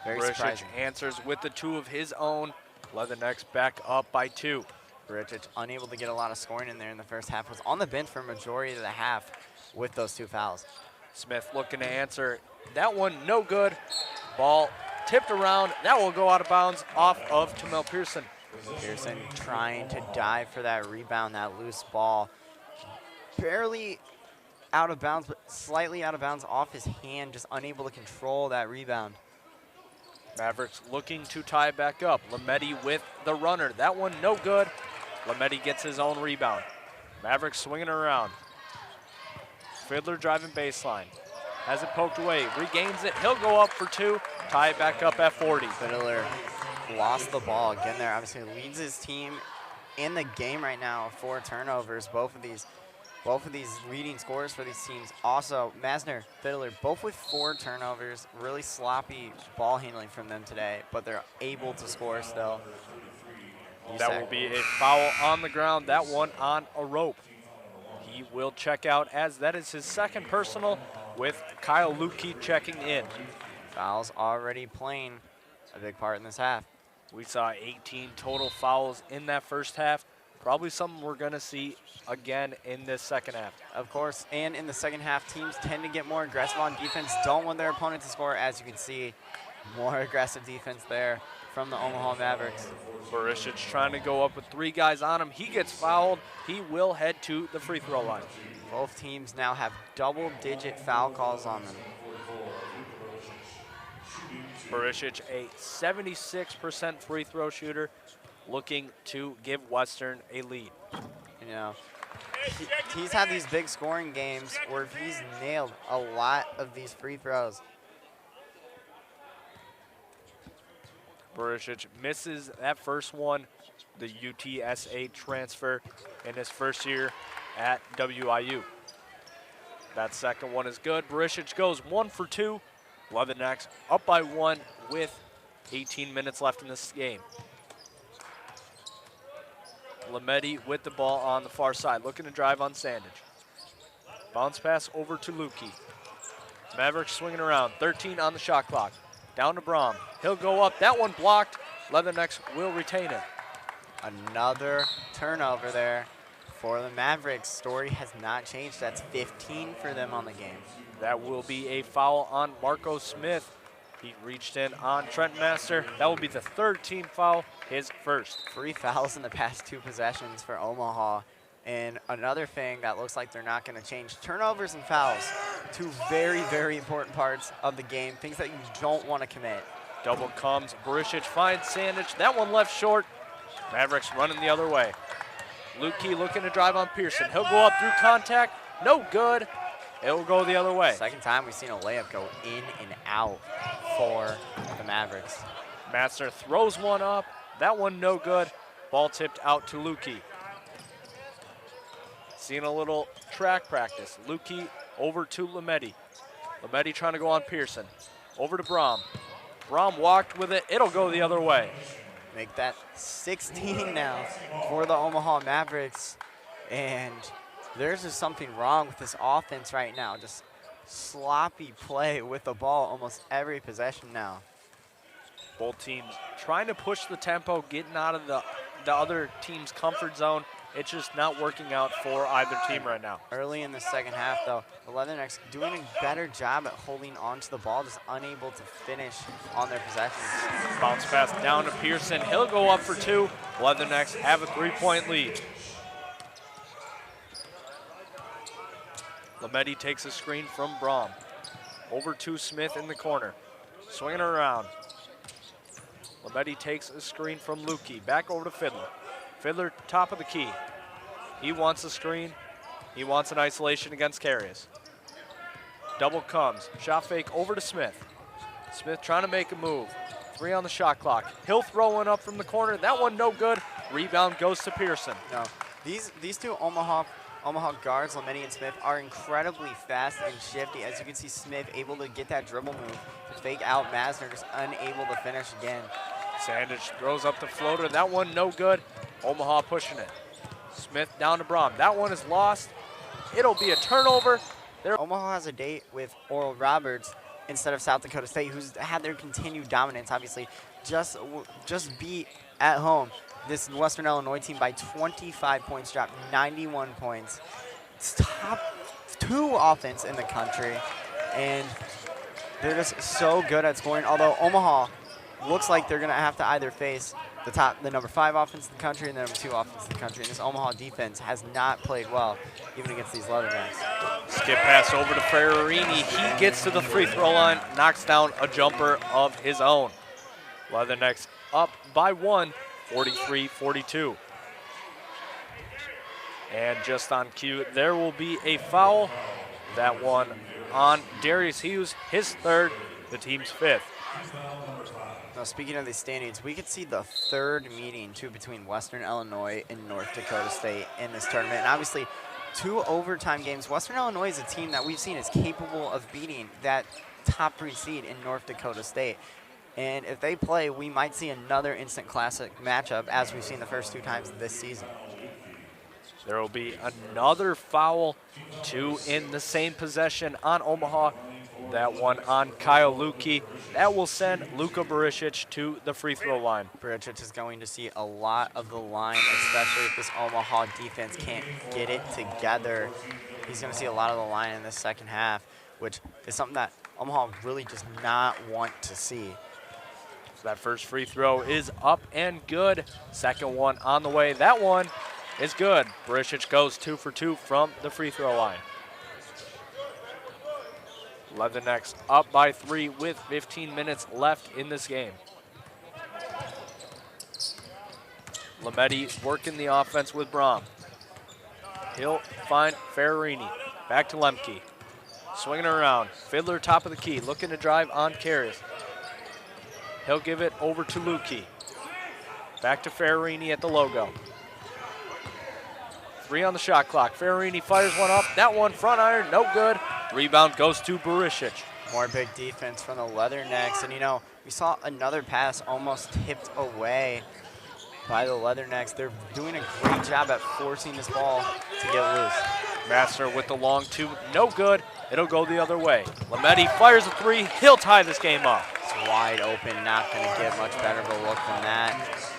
Very surprising. Answers with the 2 of his own. Leathernecks back up by 2. Burichich, unable to get a lot of scoring in there in the first half, was on the bench for a majority of the half with those 2 fouls. Smith looking to answer. That one no good. Ball tipped around. That will go out of bounds off of Tamel Pearson. Pearson trying to dive for that rebound, that loose ball. Barely out of bounds, but slightly out of bounds off his hand, just unable to control that rebound. Mavericks looking to tie it back up. Lametti with the runner. That one no good. Lametti gets his own rebound. Mavericks swinging around. Fiddler driving baseline. Has it poked away, regains it. He'll go up for 2, tie it back up at 40. Fiddler lost the ball again there. Obviously leads his team in the game right now. 4 turnovers, both of these leading scorers for these teams. Also, Masner, Fiddler, both with 4 turnovers. Really sloppy ball handling from them today, but they're able to score still. That will be a foul on the ground. That one on a rope. He will check out as that is his second personal, with Kyle Lukey checking in. Fouls already playing a big part in this half. We saw 18 total fouls in that first half. Probably something we're going to see again in this second half. Of course, and in the second half, teams tend to get more aggressive on defense, don't want their opponent to score. As you can see, more aggressive defense there from the Omaha Mavericks. Barisic trying to go up with 3 guys on him. He gets fouled. He will head to the free throw line. Both teams now have double-digit foul calls on them. Barisic, a 76% free throw shooter, looking to give Western a lead. You know, he's had these big scoring games where he's nailed a lot of these free throws. Barisic misses that first one, the UTSA transfer in his first year at WIU. That second one is good. Barisic goes 1 for 2. Leathernecks up by 1 with 18 minutes left in this game. Lametti with the ball on the far side, looking to drive on Sandage. Bounce pass over to Lukey. Mavericks swinging around, 13 on the shot clock. Down to Brom. He'll go up. That one blocked. Leathernecks will retain it. Another turnover there for the Mavericks. Story has not changed. That's 15 for them on the game. That will be a foul on Marco Smith. He reached in on Trent Master. That will be the 3rd team foul, his first. 3 fouls in the past 2 possessions for Omaha. And another thing that looks like they're not going to change, turnovers and fouls. 2 very, very important parts of the game, things that you don't want to commit. Double comes, Barisic finds Sandage. That one left short. Mavericks running the other way. Lukey looking to drive on Pearson. He'll go up through contact. No good. It will go the other way. Second time we've seen a layup go in and out for the Mavericks. Master throws one up. That one no good. Ball tipped out to Lukey. Seeing a little track practice. Lukey over to Lametti. Lametti trying to go on Pearson. Over to Brom. Brom walked with it. It'll go the other way. Make that 16 now for the Omaha Mavericks. And there's just something wrong with this offense right now. Just sloppy play with the ball almost every possession now. Both teams trying to push the tempo, getting out of the other team's comfort zone. It's just not working out for either team right now. Early in the second half, though, the Leathernecks doing a better job at holding on to the ball, just unable to finish on their possessions. Bounce pass down to Pearson. He'll go up for two. Leathernecks have a 3-point lead. Lametti takes a screen from Brom. Over to Smith in the corner. Swinging around. Lametti takes a screen from Lukey. Back over to Fiddler. Fiddler, top of the key. He wants a screen. He wants an isolation against Carius. Double comes. Shot fake over to Smith. Smith trying to make a move. 3 on the shot clock. He'll throw one up from the corner. That one no good. Rebound goes to Pearson. No, these two Omaha guards, Lametti and Smith, are incredibly fast and shifty. As you can see, Smith able to get that dribble move to fake out Masner, just unable to finish again. Sandage throws up the floater. That one no good. Omaha pushing it. Smith down to Brom. That one is lost. It'll be a turnover. Omaha has a date with Oral Roberts instead of South Dakota State, who's had their continued dominance, obviously. Just beat at home this Western Illinois team by 25 points, dropped 91 points. It's top 2 offense in the country, and they're just so good at scoring, although Omaha looks like they're going to have to either face the number 5 offense in the country and the number 2 offense in the country. And this Omaha defense has not played well, even against these Leathernecks. Skip pass over to Ferrarini. He gets to the free throw line, knocks down a jumper of his own. Leathernecks up by 1, 43-42. And just on cue, there will be a foul. That one on Darius Hughes, his 3rd, the team's 5th. Now, speaking of these standings, we could see the 3rd meeting, too, between Western Illinois and North Dakota State in this tournament. And obviously, 2 overtime games. Western Illinois is a team that we've seen is capable of beating that top 3 seed in North Dakota State. And if they play, we might see another instant classic matchup, as we've seen the first 2 times this season. There will be another foul, 2 in the same possession on Omaha. That one on Kyle Lukey. That will send Luka Barisic to the free throw line. Barisic is going to see a lot of the line, especially if this Omaha defense can't get it together. He's going to see a lot of the line in this second half, which is something that Omaha really does not want to see. So that first free throw is up and good. Second one on the way. That one is good. Barisic goes 2 for 2 from the free throw line. Leathernecks up by 3 with 15 minutes left in this game. Lametti working the offense with Brom. He'll find Ferrarini. Back to Lemke. Swinging around. Fiddler top of the key. Looking to drive on Carius. He'll give it over to Lukey. Back to Ferrarini at the logo. 3 on the shot clock. Ferrarini fires one up. That one front iron, no good. Rebound goes to Barisic. More big defense from the Leathernecks. And, you know, we saw another pass almost tipped away by the Leathernecks. They're doing a great job at forcing this ball to get loose. Master with the long 2, no good. It'll go the other way. Lametti fires a 3. He'll tie this game up. It's wide open, not going to get much better of a look than that.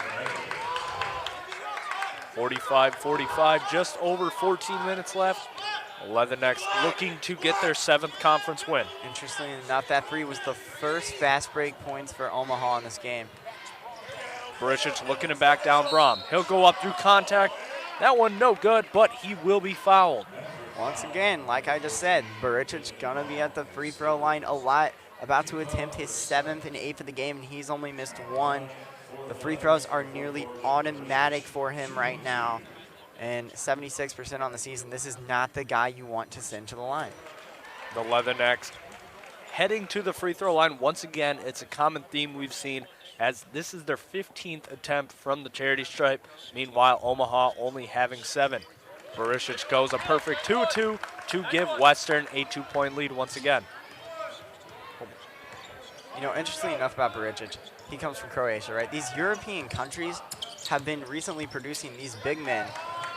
45-45, just over 14 minutes left. Leathernecks looking to get their 7th conference win. Interestingly enough, that 3 was the first fast break points for Omaha in this game. Barisic looking to back down Brom. He'll go up through contact. That one no good, but he will be fouled. Once again, like I just said, Barisic gonna be at the free throw line a lot, about to attempt his 7th and 8th of the game, and he's only missed 1. The free throws are nearly automatic for him right now, and 76% on the season. This is not the guy you want to send to the line. The Leathernecks heading to the free throw line. Once again, it's a common theme we've seen. as this is their 15th attempt from the charity stripe. Meanwhile, Omaha only having 7. Barisic goes a perfect 2-2 to give Western a 2-point lead once again. You know, interestingly enough about Barisic, he comes from Croatia, right? These European countries have been recently producing these big men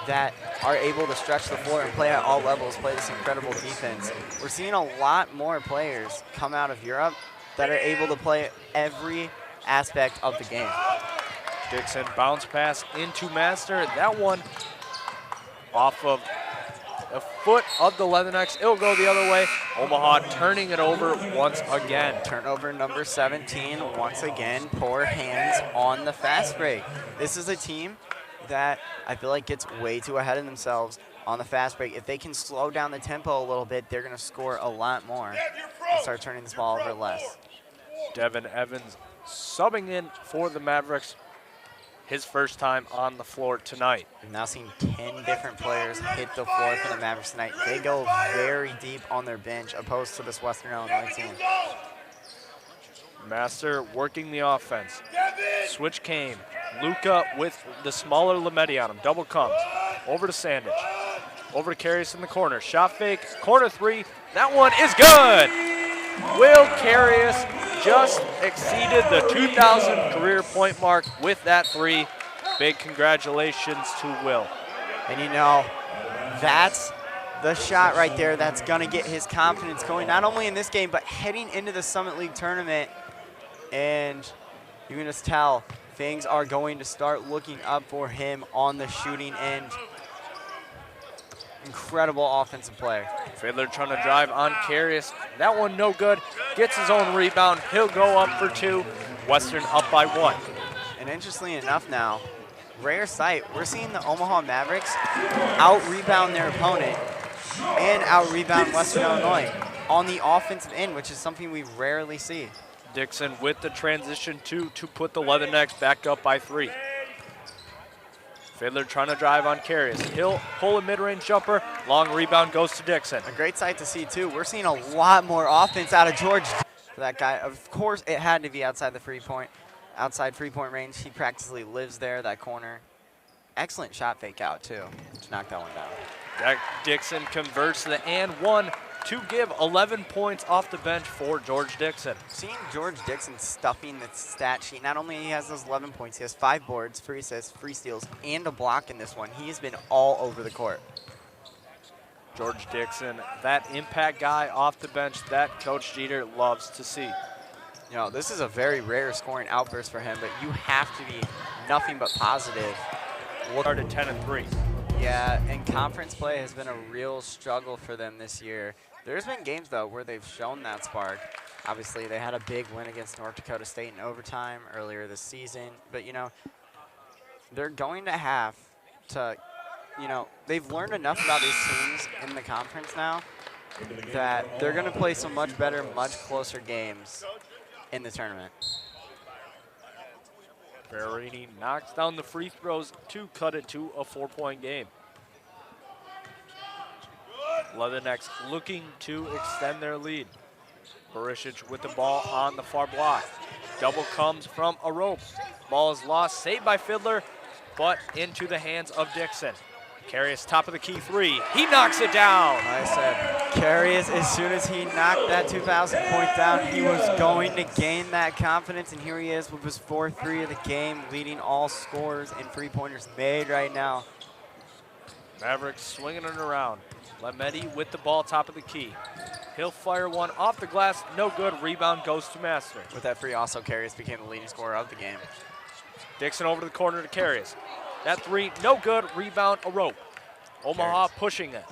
that are able to stretch the floor and play at all levels, play this incredible defense. We're seeing a lot more players come out of Europe that are able to play every aspect of the game. Dixon bounce pass into Master. That one off of a foot of the Leathernecks. It'll go the other way. Omaha turning it over once again. Turnover number 17, once again, poor hands on the fast break. This is a team that I feel like gets way too ahead of themselves on the fast break. If they can slow down the tempo a little bit, they're going to score a lot more and start turning this ball over less. Devin Evans subbing in for the Mavericks. His first time on the floor tonight. We've now seen 10 different players hit the floor for the Mavericks tonight. They go very deep on their bench opposed to this Western Illinois team. Master working the offense. Switch came. Luca with the smaller Lametti on him. Double comes. Over to Sandage. Over to Carius in the corner. Shot fake. Corner 3. That one is good. Will Carius just exceeded the 2,000 career point mark with that 3. Big congratulations to Will. And you know, that's the shot right there that's going to get his confidence going, not only in this game, but heading into the Summit League tournament. And you can just tell things are going to start looking up for him on the shooting end. Incredible offensive player. Fiddler trying to drive on Carius. That one no good. Gets his own rebound. He'll go up for 2. Western up by 1. And interestingly enough now, rare sight, we're seeing the Omaha Mavericks out-rebound their opponent and out-rebound Western Illinois on the offensive end, which is something we rarely see. Dixon with the transition 2 to put the Leathernecks back up by 3. Fiddler trying to drive on Carius. He'll pull a mid-range jumper. Long rebound goes to Dixon. A great sight to see, too. We're seeing a lot more offense out of George for that guy. Of course, it had to be outside the three-point range. He practically lives there, that corner. Excellent shot fake out, too, to knock that one down. Jack Dixon converts the and 1 to give 11 points off the bench for George Dixon. Seeing George Dixon stuffing the stat sheet, not only he has those 11 points, he has 5 boards, 3 assists, 3 steals, and a block in this one. He's been all over the court. George Dixon, that impact guy off the bench that Coach Jeter loves to see. You know, this is a very rare scoring outburst for him, but you have to be nothing but positive. Started 10-3. Yeah, and conference play has been a real struggle for them this year. There's been games, though, where they've shown that spark. Obviously, they had a big win against North Dakota State in overtime earlier this season. But, you know, they're going to have to, you know, they've learned enough about these teams in the conference now that they're going to play some much better, much closer games in the tournament. Ferrarini knocks down the free throws to cut it to a 4-point game. Leathernecks looking to extend their lead. Barisic with the ball on the far block. Double comes from a rope. Ball is lost, saved by Fiddler, but into the hands of Dixon. Carius, top of the key 3. He knocks it down. Like I said, Carius, as soon as he knocked that 2,000 point down, he was going to gain that confidence, and here he is with his 4-3 of the game, leading all scorers and three-pointers made right now. Mavericks swinging it around. Lametti with the ball, top of the key. He'll fire one off the glass, no good. Rebound goes to Master. With that free, also Carius became the leading scorer of the game. Dixon over to the corner to Carius. That 3, no good. Rebound, a rope. Omaha pushing it.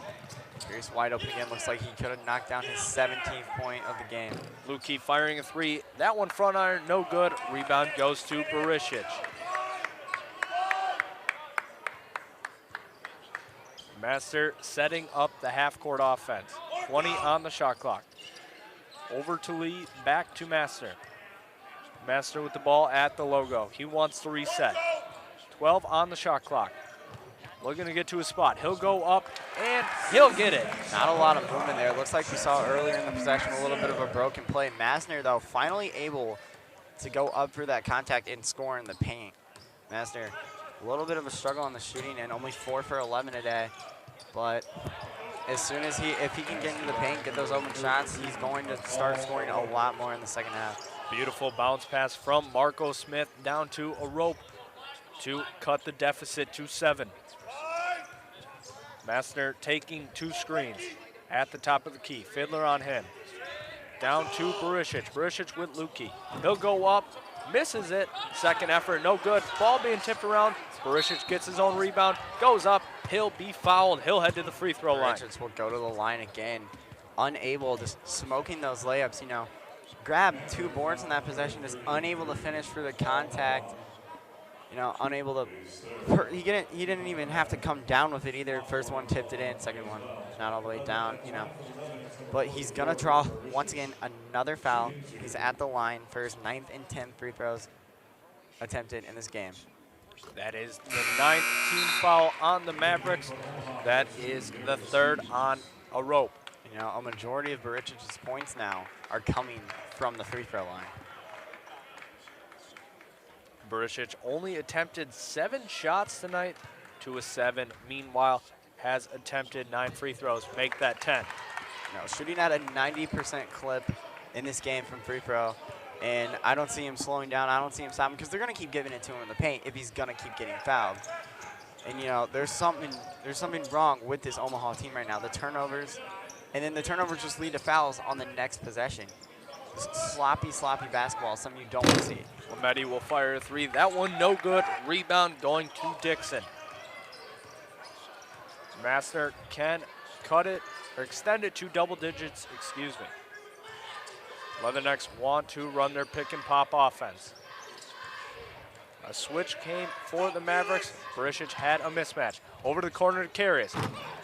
Carius wide open again. Looks like he could have knocked down his 17th point of the game. Lukey firing a 3. That one front iron, no good. Rebound goes to Barisic. Master setting up the half-court offense. 20 on the shot clock. Over to Lee, back to Master. Master with the ball at the logo. He wants to reset. 12 on the shot clock. Looking to get to his spot. He'll go up, and he'll get it. Not a lot of movement there. Looks like we saw earlier in the possession a little bit of a broken play. Masner, though, finally able to go up for that contact and score in the paint. Master, a little bit of a struggle on the shooting and only 4 for 11 today. But as soon as if he can get into the paint, get those open shots, he's going to start scoring a lot more in the second half. Beautiful bounce pass from Marco Smith down to a rope to cut the deficit to 7. Massner taking 2 screens at the top of the key. Fiddler on him. Down to Barisic. Barisic with Lukey. He'll go up, misses it. Second effort, no good. Ball being tipped around. Barisic gets his own rebound, goes up. He'll be fouled. He'll head to the free throw line. Barisic will go to the line again. Unable, just smoking those layups, you know. Grabbed 2 boards in that possession, just unable to finish for the contact. You know, unable to, he didn't even have to come down with it either. First one tipped it in, second one not all the way down, you know. But he's gonna draw, once again, another foul. He's at the line for his 9th and 10th free throws attempted in this game. That is the 9th team foul on the Mavericks. That is the 3rd on a rope. You know, a majority of Baricic's points now are coming from the free throw line. Barisic only attempted 7 shots tonight to a 7. Meanwhile, has attempted 9 free throws, make that 10. No, shooting at a 90% clip in this game from free throw, and I don't see him slowing down. I don't see him stopping because they're going to keep giving it to him in the paint if he's going to keep getting fouled. And you know, there's something wrong with this Omaha team right now. The turnovers, and then the turnovers just lead to fouls on the next possession. Sloppy basketball, something you don't want to see. Lametti will fire a 3. That one no good. Rebound going to Dixon. Massner can cut it, or extend it to double digits, excuse me. Leathernecks want to run their pick and pop offense. A switch came for the Mavericks. Barisic had a mismatch. Over to the corner to Karius.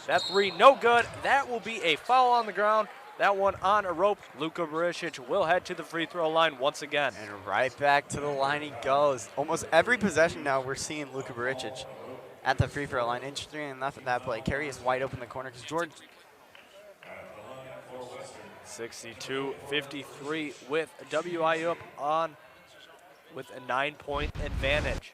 That 3 no good. That will be a foul on the ground. That one on a rope. Luka Barisic will head to the free throw line once again. And right back to the line he goes. Almost every possession now we're seeing Luka Barisic at the free throw line. Interesting enough at that play. Karius wide open in the corner because George. 62-53 with WIU up on with a 9-point advantage.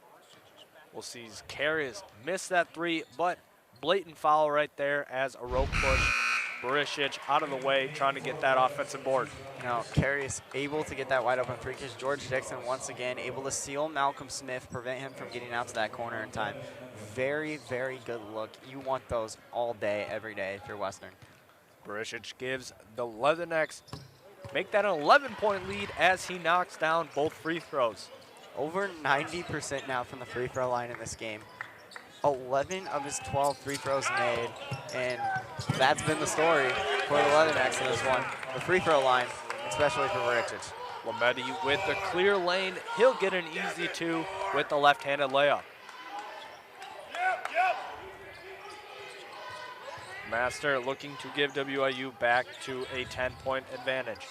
We'll see Karius miss that 3, but blatant foul right there as a rope push. Barisic out of the way, trying to get that offensive board. Now, Karius able to get that wide open 3 because George Dixon once again able to seal Malcolm Smith, prevent him from getting out to that corner in time. Very, very good look. You want those all day, every day if you're Western. Barisic gives the Leathernecks make that an 11-point lead as he knocks down both free throws. Over 90% now from the free throw line in this game. 11 of his 12 free throws made, and that's been the story for the Leathernecks in this one. The free throw line, especially for Barisic. Lametti with the clear lane. He'll get an easy 2 with the left-handed layup. Master looking to give WIU back to a 10-point advantage.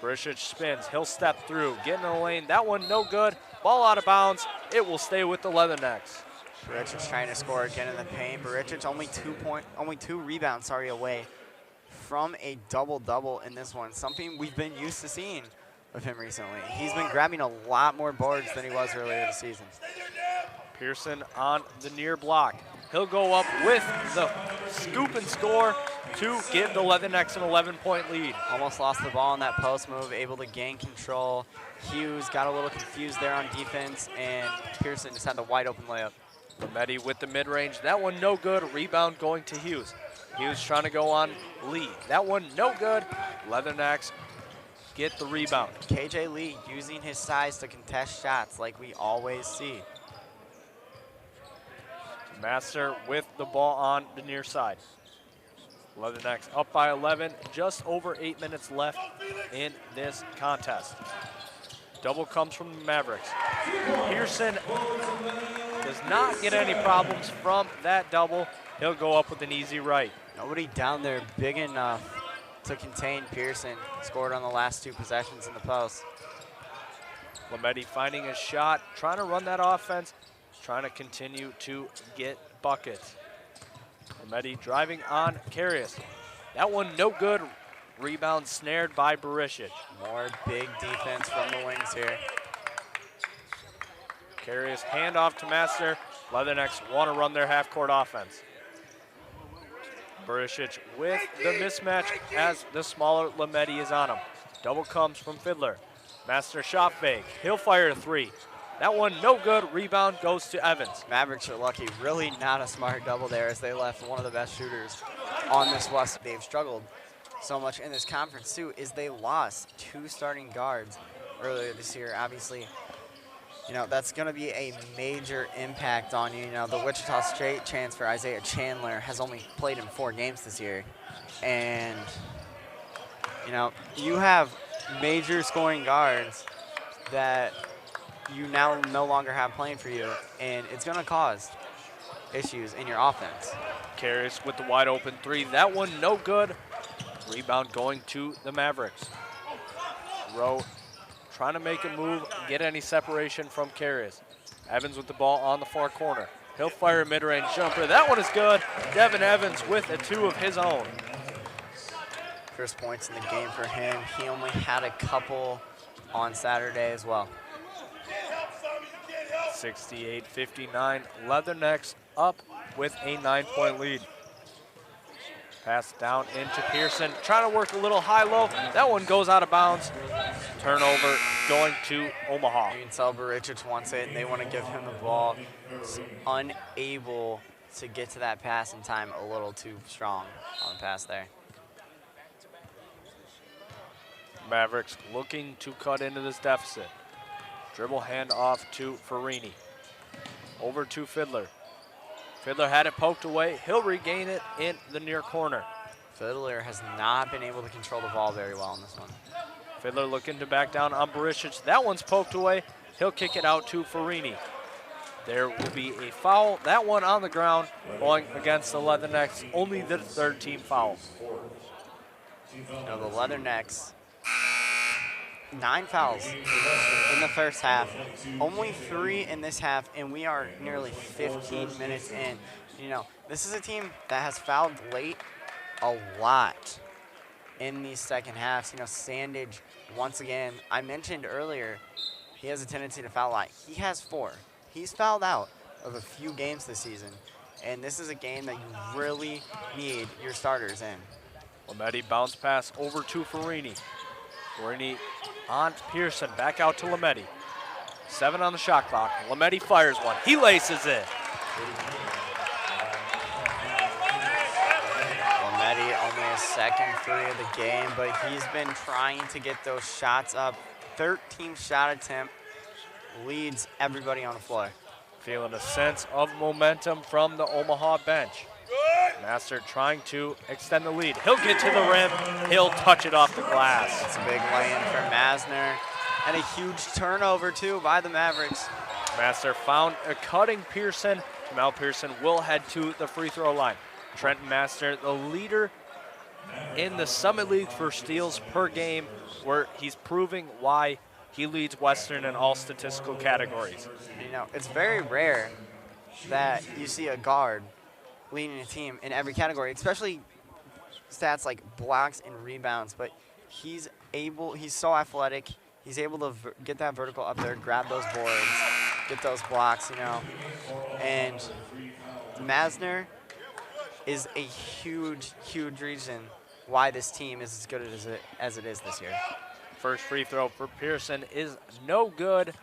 Barisic spins, he'll step through, get in the lane. That one no good, ball out of bounds. It will stay with the Leathernecks. Barisic trying to score again in the paint. Barisic only two rebounds away from a double-double in this one. Something we've been used to seeing of him recently. He's been grabbing a lot more boards than he was earlier this season. Pearson on the near block. He'll go up with the scoop and score to give the Leathernecks an 11-point lead. Almost lost the ball on that post move, able to gain control. Hughes got a little confused there on defense, and Pearson just had the wide open layup. Lametti with the mid-range. That one no good. Rebound going to Hughes. Hughes trying to go on Lee. That one no good. Leathernecks get the rebound. KJ Lee using his size to contest shots like we always see. Master with the ball on the near side. Leathernecks up by 11, just over 8 minutes left in this contest. Double comes from the Mavericks. Pearson does not get any problems from that double. He'll go up with an easy right. Nobody down there big enough to contain Pearson. Scored on the last 2 possessions in the post. Lametti finding his shot, trying to run that offense, trying to continue to get buckets. Lametti driving on Karius. That one no good. Rebound snared by Barisic. More big defense from the wings here. Carious handoff to Master. Leathernecks want to run their half-court offense. Barisic with the mismatch as the smaller Lametti is on him. Double comes from Fiddler. Master shot fake. He'll fire a three. That one no good. Rebound goes to Evans. Mavericks are lucky. Really not a smart double there as they left one of the best shooters on this West. They've struggled so much in this conference too is they lost 2 starting guards earlier this year. Obviously, you know, that's going to be a major impact on you. You know, the Wichita State transfer, Isaiah Chandler, has only played in 4 games this year. And, you know, you have major scoring guards that you now no longer have playing for you, and it's going to cause issues in your offense. Carious with the wide open three. That one no good. Rebound going to the Mavericks. Rowe trying to make a move, get any separation from Carious. Evans with the ball on the far corner. He'll fire a mid-range jumper. That one is good. Devin Evans with a 2 of his own. First points in the game for him. He only had a couple on Saturday as well. 68-59. Leathernecks up with a 9-point lead. Pass down into Pearson. Trying to work a little high-low. That one goes out of bounds. Turnover going to Omaha. You can tell Barisic wants it, and they want to give him the ball. He's unable to get to that pass in time, a little too strong on the pass there. Mavericks looking to cut into this deficit. Dribble hand off to Farini. Over to Fiddler. Fiddler had it poked away. He'll regain it in the near corner. Fiddler has not been able to control the ball very well in this one. Fiddler looking to back down on Barisic. That one's poked away. He'll kick it out to Farini. There will be a foul. That one on the ground going against the Leathernecks. Only the 3rd team foul. Now the Leathernecks, 9 fouls in the first half. Only 3 in this half, and we are nearly 15 minutes in. You know, this is a team that has fouled late a lot in these second halves. You know, Sandage, once again, I mentioned earlier, he has a tendency to foul a lot. He has 4. He's fouled out of a few games this season, and this is a game that you really need your starters in. Lametti bounce pass over to Farini. Farini on Pearson, back out to Lametti. 7 on the shot clock. Lametti fires one. He laces it. Lametti only a second free of the game, but he's been trying to get those shots up. 13 shot attempt, leads everybody on the floor. Feeling a sense of momentum from the Omaha bench. Master trying to extend the lead. He'll get to the rim. He'll touch it off the glass. It's a big lay-in for Masner. And a huge turnover, too, by the Mavericks. Master found a cutting Pearson. Jamal Pearson will head to the free throw line. Trenton Master, the leader in the Summit League for steals per game, where he's proving why he leads Western in all statistical categories. You know, it's very rare that you see a guard leading a team in every category, especially stats like blocks and rebounds, but he's so athletic. He's able to get that vertical up there, grab those boards, get those blocks, you know. And Masner is a huge, huge reason why this team is as good as it is this year. First free throw for Pearson is no good,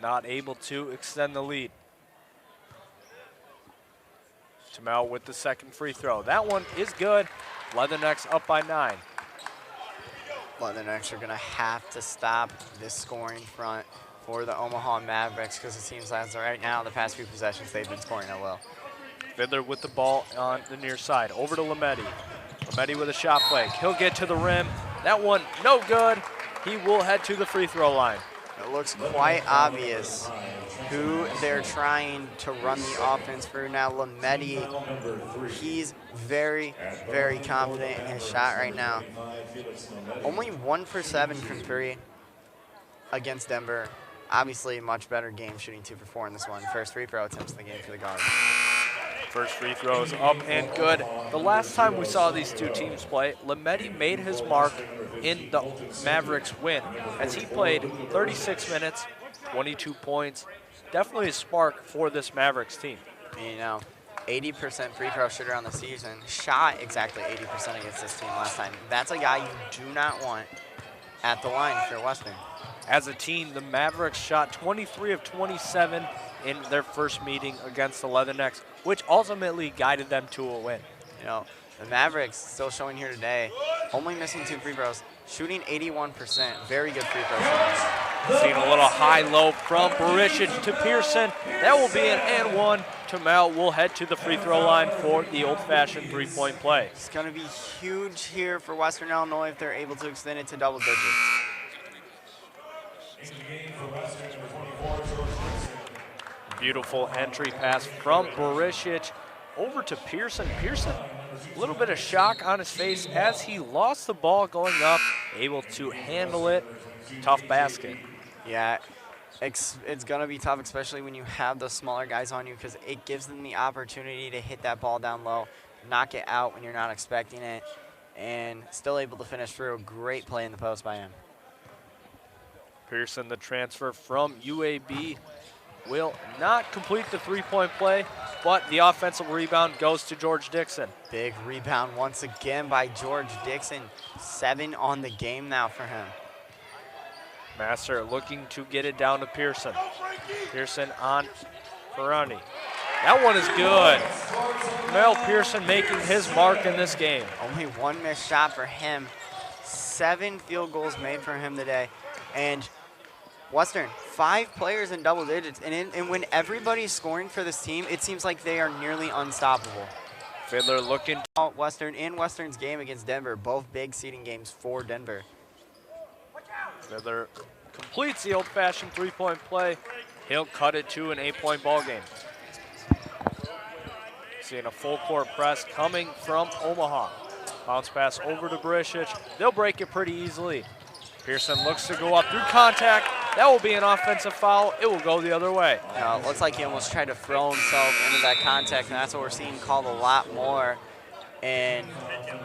not able to extend the lead. Jamal with the second free throw. That one is good. Leathernecks up by 9. Leathernecks are going to have to stop this scoring front for the Omaha Mavericks because it seems as right now, the past few possessions, they've been scoring at will. Fiddler with the ball on the near side. Over to Lametti. Lametti with a shot fake. He'll get to the rim. That one no good. He will head to the free throw line. It looks quite obvious who they're trying to run the offense for now. Lametti, he's very, very confident in his shot right now. Only 1 for 7 from 3 against Denver. Obviously, a much better game, shooting 2 for 4 in this one. First free throw attempts in the game for the guard. First free throw is up and good. The last time we saw these two teams play, Lametti made his mark in the Mavericks win as he played 36 minutes, 22 points. Definitely a spark for this Mavericks team. You know, 80% free throw shooter on the season, shot exactly 80% against this team last time. That's a guy you do not want at the line for Western. As a team, the Mavericks shot 23 of 27 in their first meeting against the Leathernecks, which ultimately guided them to a win. You know, the Mavericks still showing here today, only missing 2 free throws, shooting 81%. Very good free throw shooting. Seeing a little high-low from Barisic to Pearson. That will be an and one. Tamel will head to the free throw line for the old-fashioned three-point play. It's going to be huge here for Western Illinois if they're able to extend it to double digits. Beautiful entry pass from Barisic over to Pearson. Pearson, a little bit of shock on his face as he lost the ball going up, able to handle it. Tough basket. Yeah, it's going to be tough, especially when you have those smaller guys on you, because it gives them the opportunity to hit that ball down low, knock it out when you're not expecting it, and still able to finish through. A great play in the post by him. Pearson, the transfer from UAB, will not complete the three-point play, but the offensive rebound goes to George Dixon. Big rebound once again by George Dixon. 7 on the game now for him. Master looking to get it down to Pearson. Pearson on Ferrani. That one is good. Mel Pearson making his mark in this game. Only 1 missed shot for him. 7 field goals made for him today. And Western, 5 players in double digits. And when everybody's scoring for this team, it seems like they are nearly unstoppable. Fiddler looking. Western in Western's game against Denver, both big seeding games for Denver. Fiddler completes the old-fashioned three-point play. He'll cut it to an 8-point ball game. Seeing a full-court press coming from Omaha. Bounce pass over to Barisic. They'll break it pretty easily. Pearson looks to go up through contact. That will be an offensive foul. It will go the other way. It looks like he almost tried to throw himself into that contact, and that's what we're seeing called a lot more in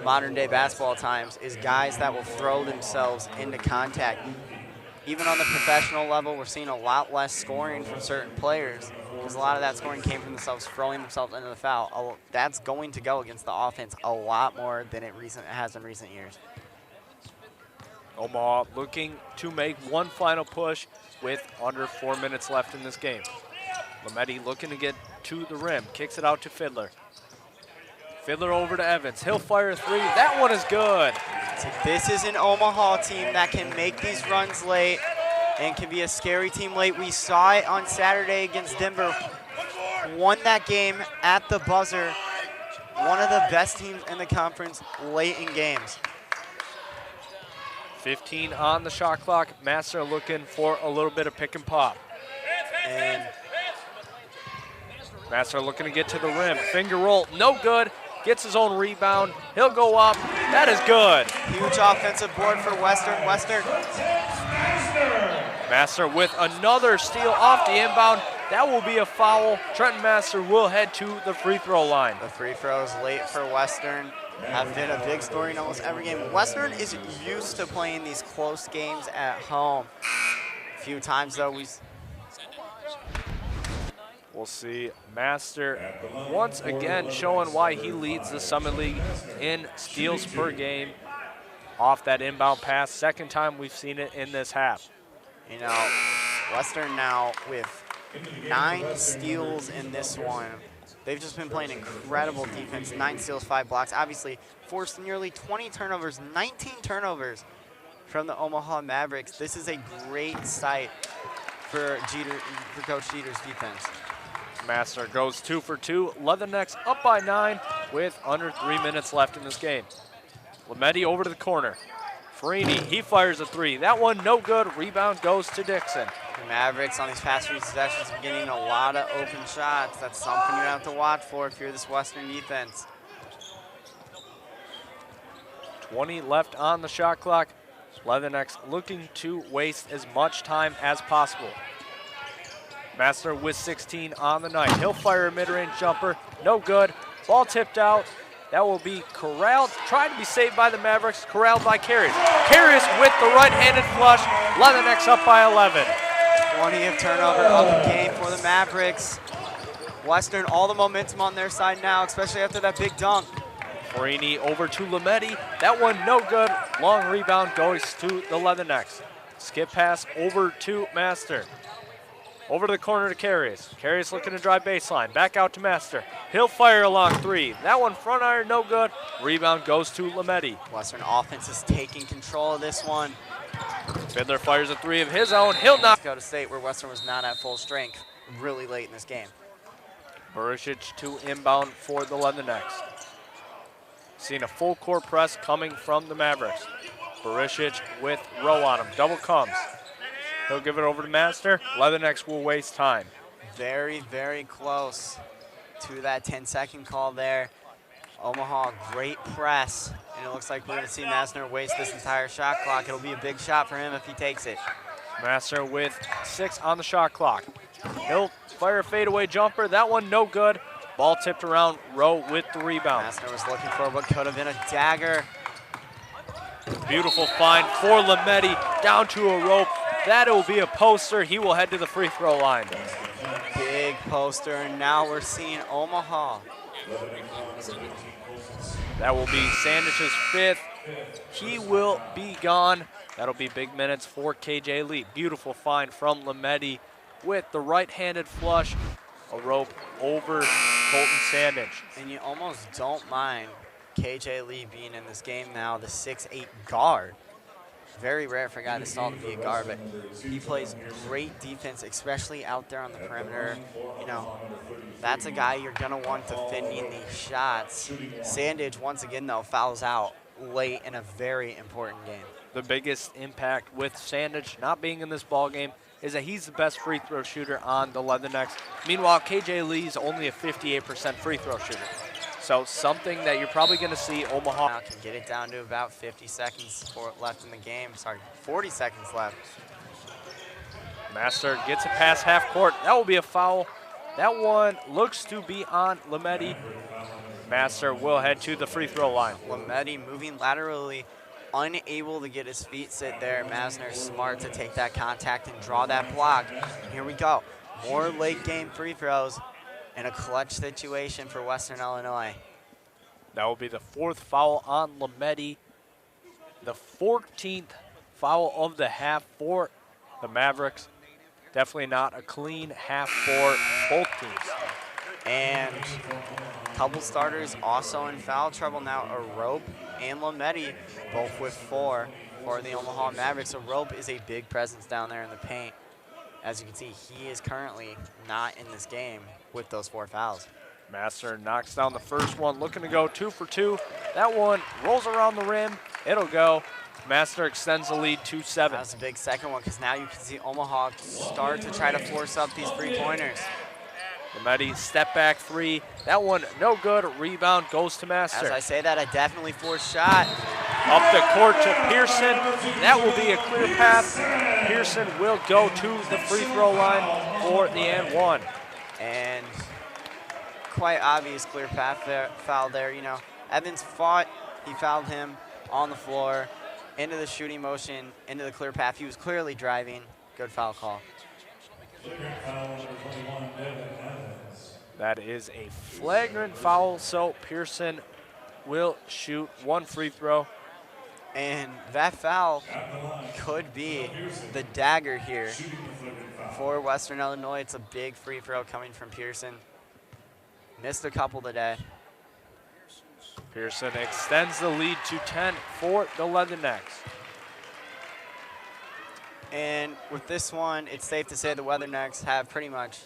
modern-day basketball times, is guys that will throw themselves into contact. Even on the professional level, we're seeing a lot less scoring from certain players because a lot of that scoring came from themselves throwing themselves into the foul. That's going to go against the offense a lot more than it has in recent years. Omaha looking to make one final push with under 4 minutes left in this game. Lametti looking to get to the rim, kicks it out to Fiddler. Fiddler over to Evans. He'll fire a 3. That one is good. So this is an Omaha team that can make these runs late and can be a scary team late. We saw it on Saturday against Denver. Won that game at the buzzer. One of the best teams in the conference late in games. 15 on the shot clock. Master looking for a little bit of pick and pop. And Master looking to get to the rim. Finger roll, no good. Gets his own rebound. He'll go up. That is good. Huge offensive board for Western. Master with another steal off the inbound. That will be a foul. Trenton Master will head to the free throw line. The free throws late for Western have been a big story in almost every game. Western is used to playing these close games at home. A few times, though, We'll see Master once again showing why he leads the Summit League in steals per game off that inbound pass. Second time we've seen it in this half. You know, Western now with 9 steals in this one. They've just been playing incredible defense. 9 steals, 5 blocks. Obviously forced nearly 20 turnovers, 19 turnovers from the Omaha Mavericks. This is a great sight for Coach Jeter's defense. Master goes 2 for 2. Leathernecks up by 9 with under 3 minutes left in this game. Lametti over to the corner. Farini, he fires a 3. That one no good. Rebound goes to Dixon. The Mavericks on these past 3 possessions are getting a lot of open shots. That's something you have to watch for if you're this Western defense. 20 left on the shot clock. Leathernecks looking to waste as much time as possible. Master with 16 on the night. He'll fire a mid-range jumper. No good. Ball tipped out. That will be corralled. Trying to be saved by the Mavericks. Corralled by Carius. Carius with the right-handed flush. Leatherneck's up by 11. 20th turnover of the game for the Mavericks. Western, all the momentum on their side now, especially after that big dunk. Farini over to Lametti. That one no good. Long rebound goes to the Leathernecks. Skip pass over to Master. Over to the corner to Carius. Carius looking to drive baseline. Back out to Master. He'll fire a long three. That one front iron, no good. Rebound goes to Lametti. Western offense is taking control of this one. Fiddler fires a three of his own. He'll knock. Go to State where Western was not at full strength really late in this game. Barisic to inbound for the Leathernecks. Seeing a full court press coming from the Mavericks. Barisic with Rowe on him. Double comes. He'll give it over to Master. Leathernecks will waste time. Very, very close to that 10-second call there. Omaha, great press. And it looks like we're going to see Master waste this entire shot clock. It'll be a big shot for him if he takes it. Master with 6 on the shot clock. He'll fire a fadeaway jumper. That one no good. Ball tipped around. Rowe with the rebound. Master was looking for what could have been a dagger. Beautiful find for Lametti. Down to a rope. That will be a poster. He will head to the free throw line. Big poster, and now we're seeing Omaha. That will be Sandich's 5th. He will be gone. That'll be big minutes for KJ Lee. Beautiful find from Lametti with the right-handed flush. A rope over Colton Sandich. And you almost don't mind KJ Lee being in this game now, the 6'8" guard. Very rare for a guy to stall to be a guard, but he plays great defense, especially out there on the perimeter. You know, that's a guy you're going to want defending these shots. Sandich, once again, though, fouls out late in a very important game. The biggest impact with Sandich not being in this ball game is that he's the best free throw shooter on the Leathernecks. Meanwhile, KJ Lee's only a 58% free throw shooter. So something that you're probably going to see Omaha now can get it down to about 50 seconds left in the game. Sorry, 40 seconds left. Master gets it past half court. That will be a foul. That one looks to be on Lametti. Master will head to the free throw line. Lametti moving laterally, unable to get his feet set there. Masner smart to take that contact and draw that block. Here we go. More late game free throws. In a clutch situation for Western Illinois. That will be the 4th foul on Lametti. The 14th foul of the half for the Mavericks. Definitely not a clean half for both teams. And a couple starters also in foul trouble now. Arope and Lametti, both with 4 for the Omaha Mavericks. Arope is a big presence down there in the paint. As you can see, he is currently not in this game with those 4 fouls. Master knocks down the first one, looking to go 2 for 2. That one rolls around the rim. It'll go. Master extends the lead to 7. That's a big second one because now you can see Omaha start to try to force up these three-pointers. Lametti step back 3. That one no good. Rebound goes to Master. As I say that, a definitely forced shot. Up the court to Pearson. That will be a clear path. Pearson will go to the free throw line for the and 1. And quite obvious clear path there, foul there. You know, Evans fought. He fouled him on the floor, into the shooting motion, into the clear path. He was clearly driving. Good foul call. That is a flagrant foul, so Pearson will shoot 1 free throw. And that foul could be the dagger here for Western Illinois. It's a big free throw coming from Pearson. Missed a couple today. Pearson extends the lead to 10 for the Leathernecks. And with this one, it's safe to say the Leathernecks have pretty much,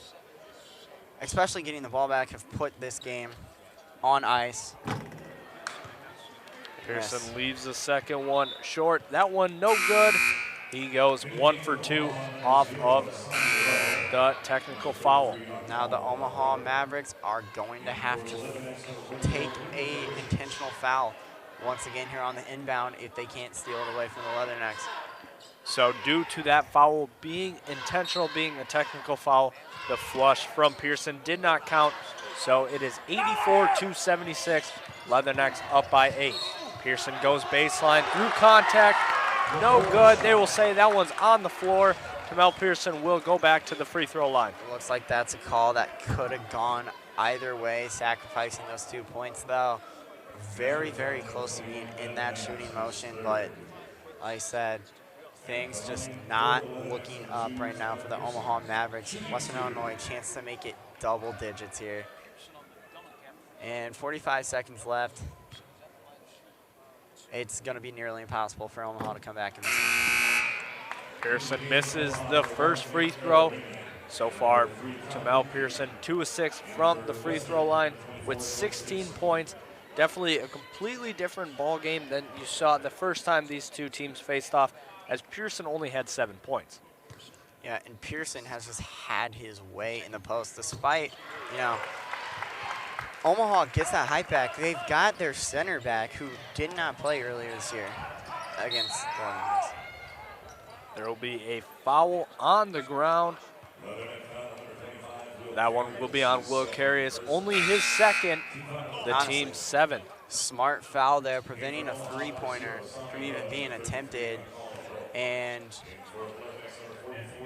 especially getting the ball back, have put this game on ice. Pearson leaves the second one short. That one no good. He goes 1 for 2 off of the technical foul. Now the Omaha Mavericks are going to have to take an intentional foul once again here on the inbound if they can't steal it away from the Leathernecks. So due to that foul being intentional, being a technical foul, the flush from Pearson did not count. So it is 84-76. Leathernecks up by 8. Pearson goes baseline through contact. No good. They will say that one's on the floor. Tamel Pearson will go back to the free throw line. It looks like that's a call that could have gone either way, sacrificing those 2 points, though. Very, very close to being in that shooting motion, but like I said, things just not looking up right now for the Omaha Mavericks. Western Illinois, chance to make it double digits here. And 45 seconds left. It's going to be nearly impossible for Omaha to come back in this game. Pearson misses the first free throw. So far, Tamel Pearson 2 of 6 from the free throw line with 16 points. Definitely a completely different ball game than you saw the first time these two teams faced off, as Pearson only had 7 points. Yeah, and Pearson has just had his way in the post, despite, Omaha gets that height back. They've got their center back, who did not play earlier this year against the Lions. There will be a foul on the ground. That one will be on Will Carius, only his second, the team's 7th. Smart foul there, preventing a three-pointer from even being attempted. And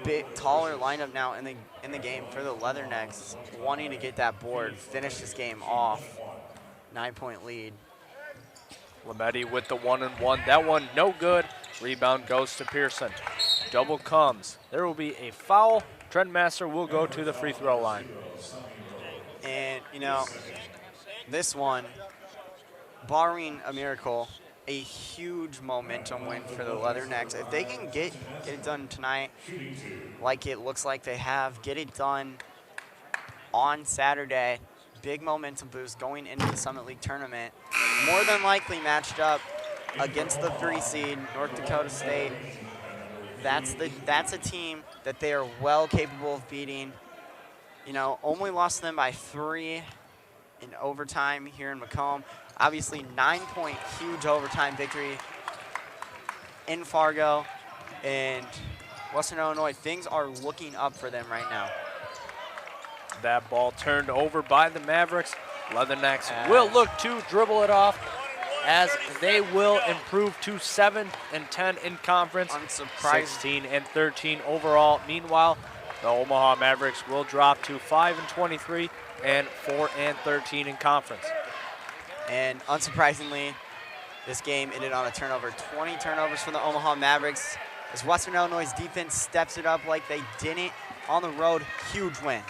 big, taller lineup now in the game for the Leathernecks, wanting to get that board, finish this game off. 9-point lead. Lametti with the 1-and-1. That one no good. Rebound goes to Pearson. Double comes. There will be a foul. Trent Master will go to the free throw line. And, this one, barring a miracle, a huge momentum win for the Leathernecks. If they can get it done tonight, like it looks like they have, get it done on Saturday, big momentum boost going into the Summit League tournament. More than likely matched up against the 3 seed, North Dakota State. That's a team that they are well capable of beating. Only lost to them by 3 in overtime here in Macomb. Obviously, 9-point huge overtime victory in Fargo. And Western Illinois, things are looking up for them right now. That ball turned over by the Mavericks. Leathernecks will look to dribble it off, as they will improve to 7-10 in conference, 16-13 overall. Meanwhile, the Omaha Mavericks will drop to 5-23 and 4-13 in conference. And unsurprisingly, this game ended on a turnover. 20 turnovers for the Omaha Mavericks, as Western Illinois' defense steps it up like they didn't on the road. Huge win.